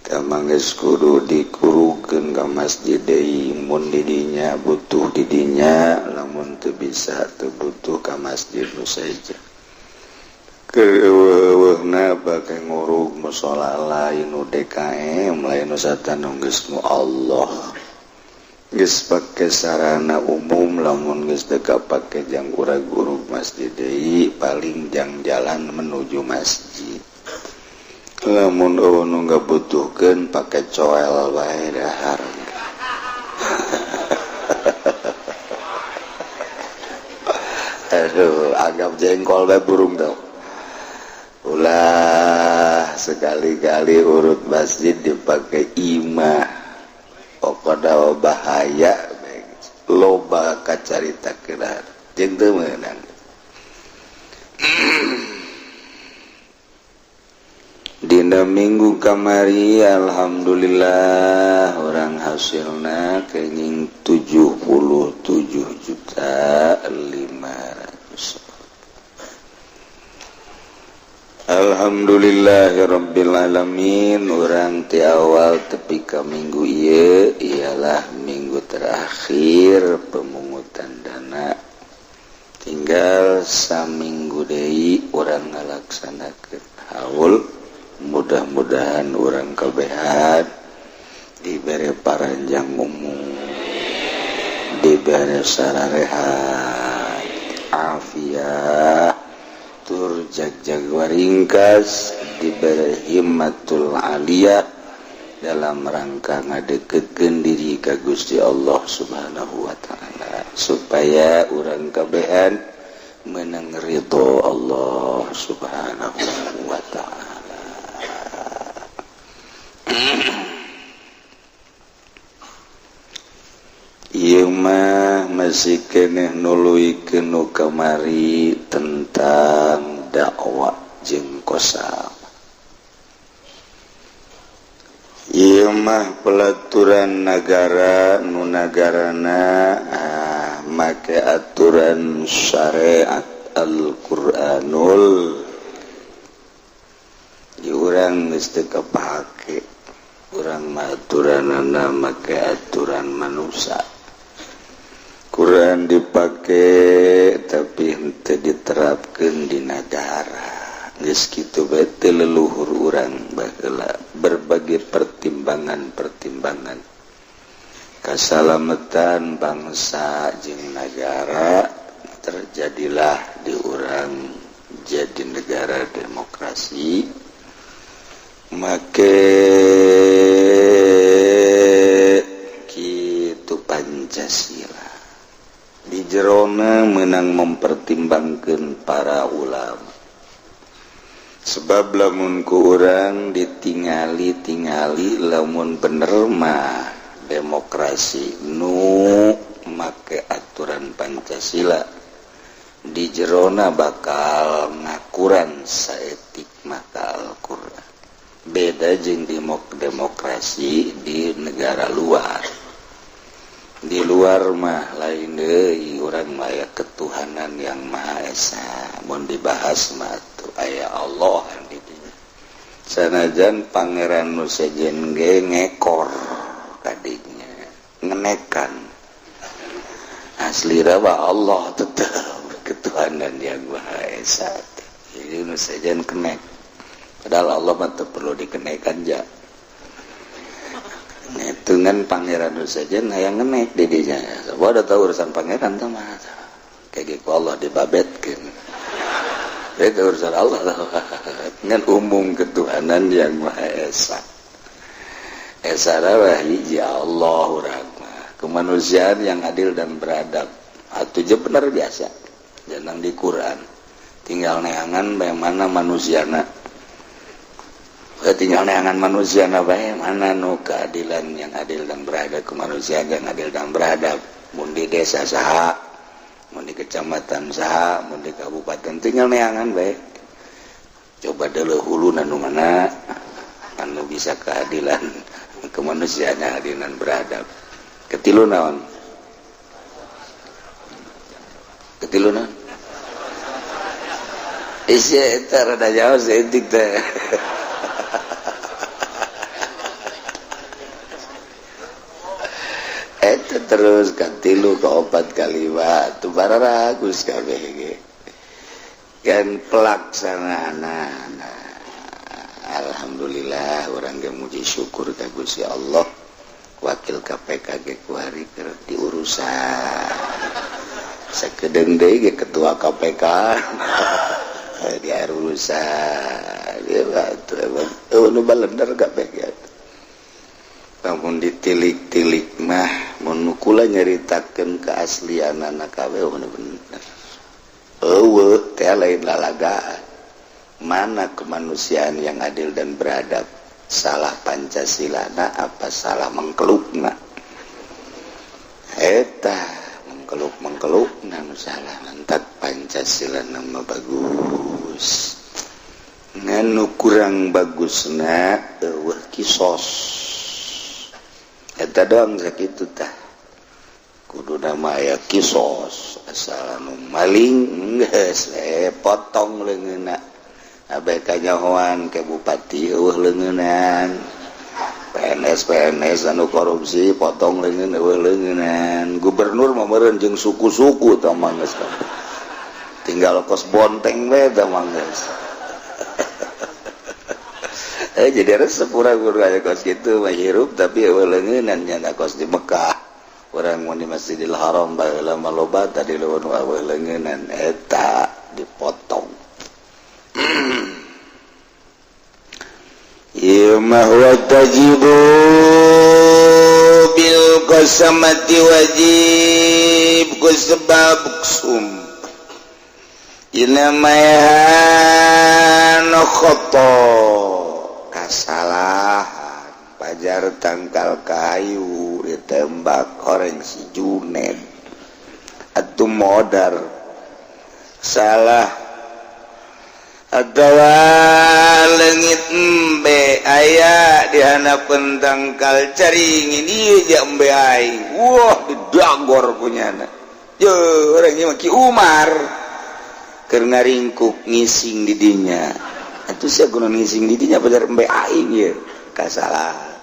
kamangges kudu dikurukeun ka masjid deui mun didinya butuh didinya lamun teu bisa teu butuh ka masjid nu saja keueuhna bake ngurug mushola lain nu DKM lain nu satanu geus nu Allah geus pake sarana umum lamun geus teu kapake jang urag-urug masjid deui paling jang jalan menuju masjid lamun nu ngabutuhkeun pake coel bae dahar aduh anggap jengkol bae burung tau ulah sekali-kali urut masjid dipakai imah pada bahaya loba kacarita kelar jeung teu meunang dina Dina minggu kamari alhamdulillah orang hasilna kenging 77.500.000. Alhamdulillahirabbil alamin. Urang ti awal tepi ka minggu ieu ialah minggu terakhir pemungutan dana. Tinggal saminggu deui urang ngalaksanakeun haul. Mudah-mudahan urang kabehan dibere paranjang umur, dibere sararehat, afiat, tur jagjag waringkas, diberi himmatul aliyah dalam rangka ngadekekeun diri ka Gusti Allah Subhanahu wa taala supaya urang kabehan meunang ridho Allah Subhanahu wa taala. Ieu mah masih keneh nuluykeun nu kamari tentang dakwah jeung qasam. Ieu mah pelaturan nagara nu nagarana make aturan syariat Al-Qur'anul di urang geus teu kapake. Urang mah aturanna make aturan manusia. Quran dipake tapi henteu diterapkeun di negara. Geus kitu bae teu leluhur urang baheula berbagai pertimbangan-pertimbangan kasalamatan bangsa jeung negara terjadilah di urang jadi negara demokrasi make kitu Pancasila. Di jerona menang mempertimbangkan para ulama. Sebab lamun ku urang ditingali lamun bener mah demokrasi nu make aturan Pancasila di jerona bakal ngakuran saetik maka Al-Qur'an. Beda jeung demokrasi di negara luar. Di luar mah lain deui urang mah aya ketuhanan yang Maha Esa. Mun dibahas mah tuh aya Allah di dieu. Sanajan pangeran nu sejen ge ngekor kadinya, ngenekan. Asli mah Allah tetep ketuhanan yang Maha Esa. Jadi nu sejen kenek. Padahal Allah mah teu perlu dikenekan ja. Ngetungan pangeran saja yang ngenek didinya. Sebab ada tahu urusan pangeran tuh mah. Kayak gitu Allah dibabetkan. Itu urusan Allah dengan umum ketuhanan yang Maha Esa. Esa adalah hiji Allah rahmah. Kemanusiaan yang adil dan beradab. Itu aja benar biasa. Jangan di Quran. Tinggal neangan bagaimana manusiana. Tinggal neangan manusia mana nu keadilan yang adil dan beradab, kemanusiaan yang adil dan beradab. Mun di desa saha, mun di kecamatan saha, mun di kabupaten tinggal neangan bae. Coba deuleu huluna nu mana anu bisa keadilan kemanusiaan yang adil dan beradab. Ketilu naon? Ketilu naon? Isya eta rada jauh seetik teh. Itu terus katilu ke 4 kalimat tu bararagus kabeh ge kan pelaksanaan. Alhamdulillah orang ge muji syukur ka Gusti Allah. Wakil KPK ge ku hari keur diurusan sakedeung deui ge ketua KPK di urusan dia batu nu balender kabeh ge. Namun ditilik-tilik mah menukula nyeritakan keaslian anak kabeh bener-bener. Eueuh teh lain lalagaan. Mana kemanusiaan yang adil dan beradab? Salah Pancasilana apa salah mengkelukna? Eta mengkeluk-mengkelukna nu salah. Lantak Pancasila nama bagus. nganu kurang bagusna kisos eta doang sakitu tah kudu nama aya kisos asal anu maling geus potong leungeunna abe kanyahoan ke bupati eueuh leungeunnan PNS anu korupsi potong leungeun eueuh leungeunnan gubernur mah meureun jeung suku-suku tah manggeus tinggal kos bonteng we tah manggeus jadi resep urang kudu aya kos kitu mah hirup tapi eueuh leungeunnan nya kos di Mekah urang mun di Masjidil Haram baheula mah loba tadi leuweun eueuh leungeunnan eta dipotong ya ma huwa tajibu bil qasamati wajib kusbab sumpah inamayan khoto kasalahan pajar tangkal kayu ditembak orang si Juned atuh modar salah atawa leungit embe aya di hanapeun tangkal caringin ieu ja embe aing wah didagor punyana ye urang ieu mah Ki Umar keur ngaringkuk ngising di dinya atuh sia kudu ngising di dinya pajar embe aing ye kasalahan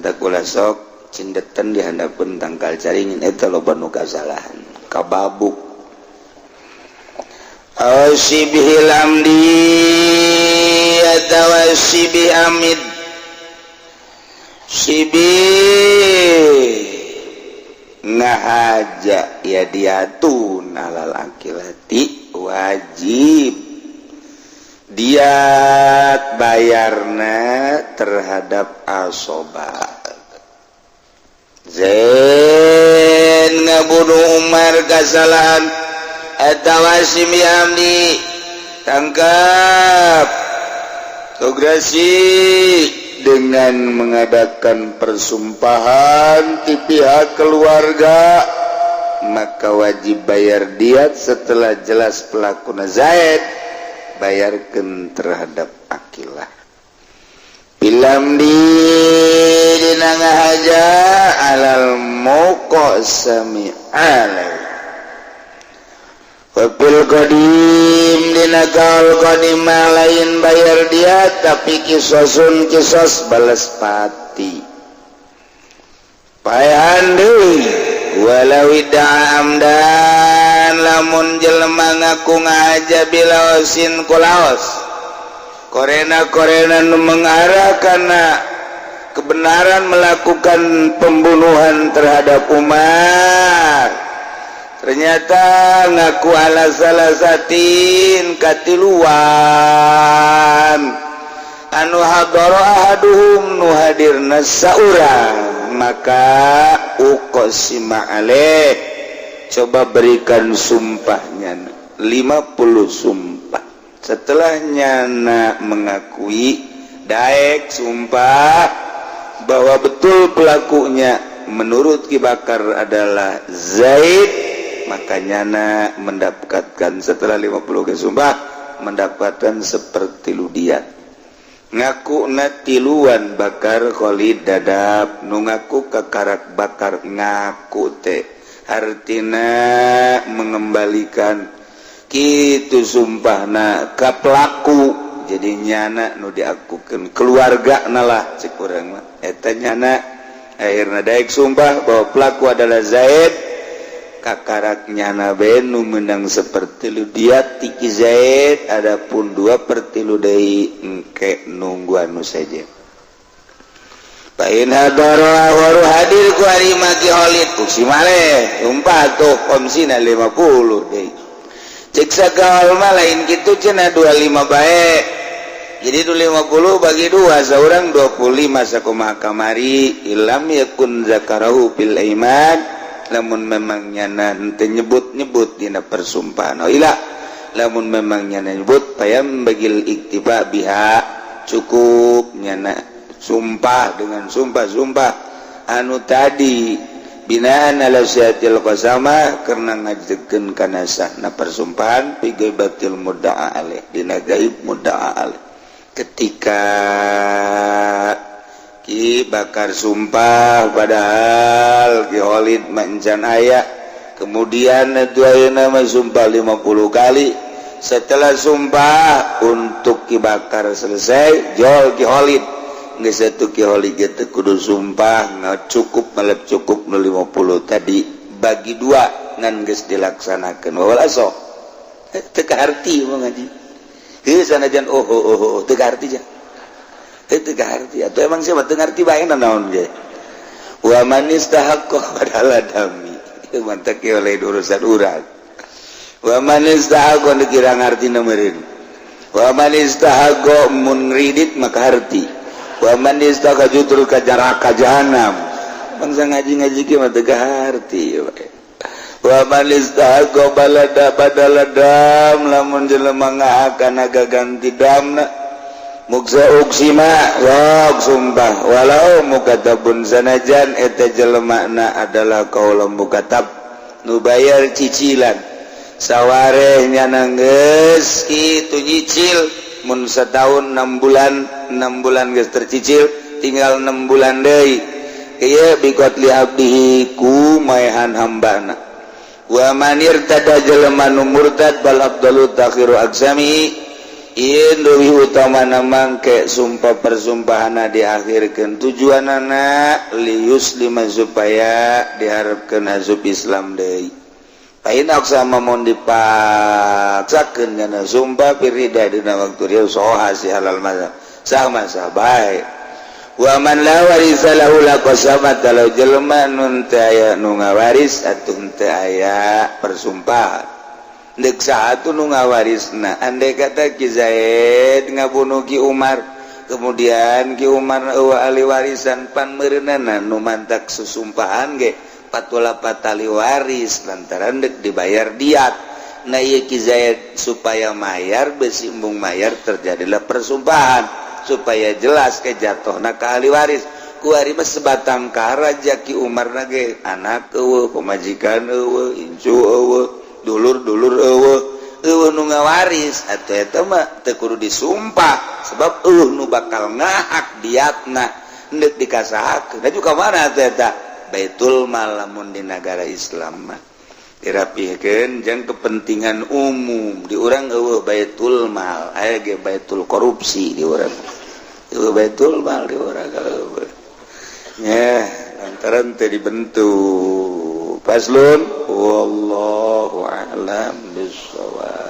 da kula sok cindetan di handapeun tangkal caringin eta loba nu kasalahan kababuk Awasibihil amdi atawa sibih amid sibih ngahaja ya diatun alal akilati wajib diat bayarna terhadap asoba Zain ngabunuh Umar kasalahan atawa sibih amdi tangkap tograsi dengan mengadakan persumpahan di pihak keluarga maka wajib bayar diat setelah jelas pelakuna Zaid bayarkan terhadap akilah bilam di dina ngahaja alal muqassami alaih wafil qadim dina kaul qadim lain bayar dia tapi kisosun kisos balas pati paehan deui walau ida amdan lamun jelema ngaku ngahaja bilaosin kulaos korena nu mengarah kana kebenaran melakukan pembunuhan terhadap Umar ternyata ngaku ala salah satin katiluan anu hadara ahaduhum nu hadirna saurang maka uqsima alaih coba berikan sumpahnya 50 sumpah setelahnya nak mengakui daek sumpah bahwa betul pelakunya menurut Ki Bakar adalah Zaid makanya nak mendapatkan setelah 50 ke sumpah mendapatkan seperti ludiat ngaku natiluan Bakar Khalid dadap nu ngaku kakarak Bakar ngaku teh artina mengembalikan kitu sumpahna ka pelaku jadi nyana nu diakukeun keluarga nalah cek urang mah eta nyana akhirna daek sumpah bahwa pelaku adalah Zaid kakarak nyana benu menang seperti lu dia tiki Zaid adapun 2/3 deui engke nunggu anu saja pain hadara waru hadir ku ari maki Khalid kusi male umpah tuh komsina 50 deui cek sagaul mah lain kitu cenah 25 bae jadi 50 bagi 2 saurang 25 sakumaha kamari ilam yakun zakarahu bil iman lamun memang nyana henteu nyebut-nyebut dina persumpahan ilah lamun memang nyana nyebut payam bagil iktiba biha cukup nyana sumpah dengan sumpah-sumpah anu tadi binaan ala syatil qasama karena ngajekeun kana sahna persumpahan fi gaibatil mudda'a alaih dina gaib mudda'a alaih ketika Ki bakar sumpah padahal Ki Khalid mancan aya kemudian itu ayeuna mah sumpah 50 kali setelah sumpah untuk Ki bakar selesai jol Ki Khalid geus atuh Ki Khalid teh kudu sumpah cukup melep cukup 50 tadi bagi dua ngan geus dilaksanakeun wala sok teu kaharti mah ngaji geus sanajan teu kaharti jah itu kaharti atau emang siapa teu ngarti bae naon ge wa man istahaqqa padahal adami mantak ke oleh urusan urang wa man istahaqqa dikira ngarti meureun wa man istahaqqa mun ridit maka harti wa man istahaqqa jutul ka jaraka jahanam bangsa ngaji-ngaji ge mah teu kaharti wa man istahaqqa balada badaladam lamun jelema ngahakana gaganti damna muksa uksima wak sumpah walau mukatabun sanajan eta jelemana adalah kaula mukatab nu bayar cicilan sawareh nyana geus kitu nyicil mun setahun 6 bulan geus tercicil tinggal 6 bulan deui ieu bikot li abdihi ku maehan hambana wa manir tada jelema nu murtad bal afdalu takhiru aksami Induhi utama namang ke sumpah persumpahana diakhirkan tujuan anak lius lima supaya diharapkan azub Islam deui. Pain aksama mon dipaksakeun kana sumpah pirida dina waktu rieu soha si halal masa sah masa bae. Wa man la warisa lahu laqasama talau jelema nun teu aya nu ngawaris atuh teu aya persumpahan. Dek satu nu ngawarisna andai kata Ki Zaid ngabunuh Ki Umar kemudian Ki Umar eueuh ahli warisan pan meureunana nu mantak susumpahan ge patulah patali waris lantaran dek dibayar diat na ieu Ki Zaid supaya mayar besi embung mayar terjadilah persumpahan supaya jelas ke jatuhna ka ahli waris ku ari mah sebatang kara Ki Umar na ge anak eueuh pamajikan eueuh incu eueuh dulur eueuh nu ngawaris atuh eta mah teu kudu disumpah sebab nu bakal ngahak diatna neuk dikasahakeun da juga mana atuh eta baitul mal lamun di negara Islam mah dirapihkeun jeung kepentingan umum di urang eueuh baitul mal aya ge baitul korupsi di urang eueuh baitul mal di urang eueuh nya lantaran teu dibentuk Faslun wallahu a'lam bissawab.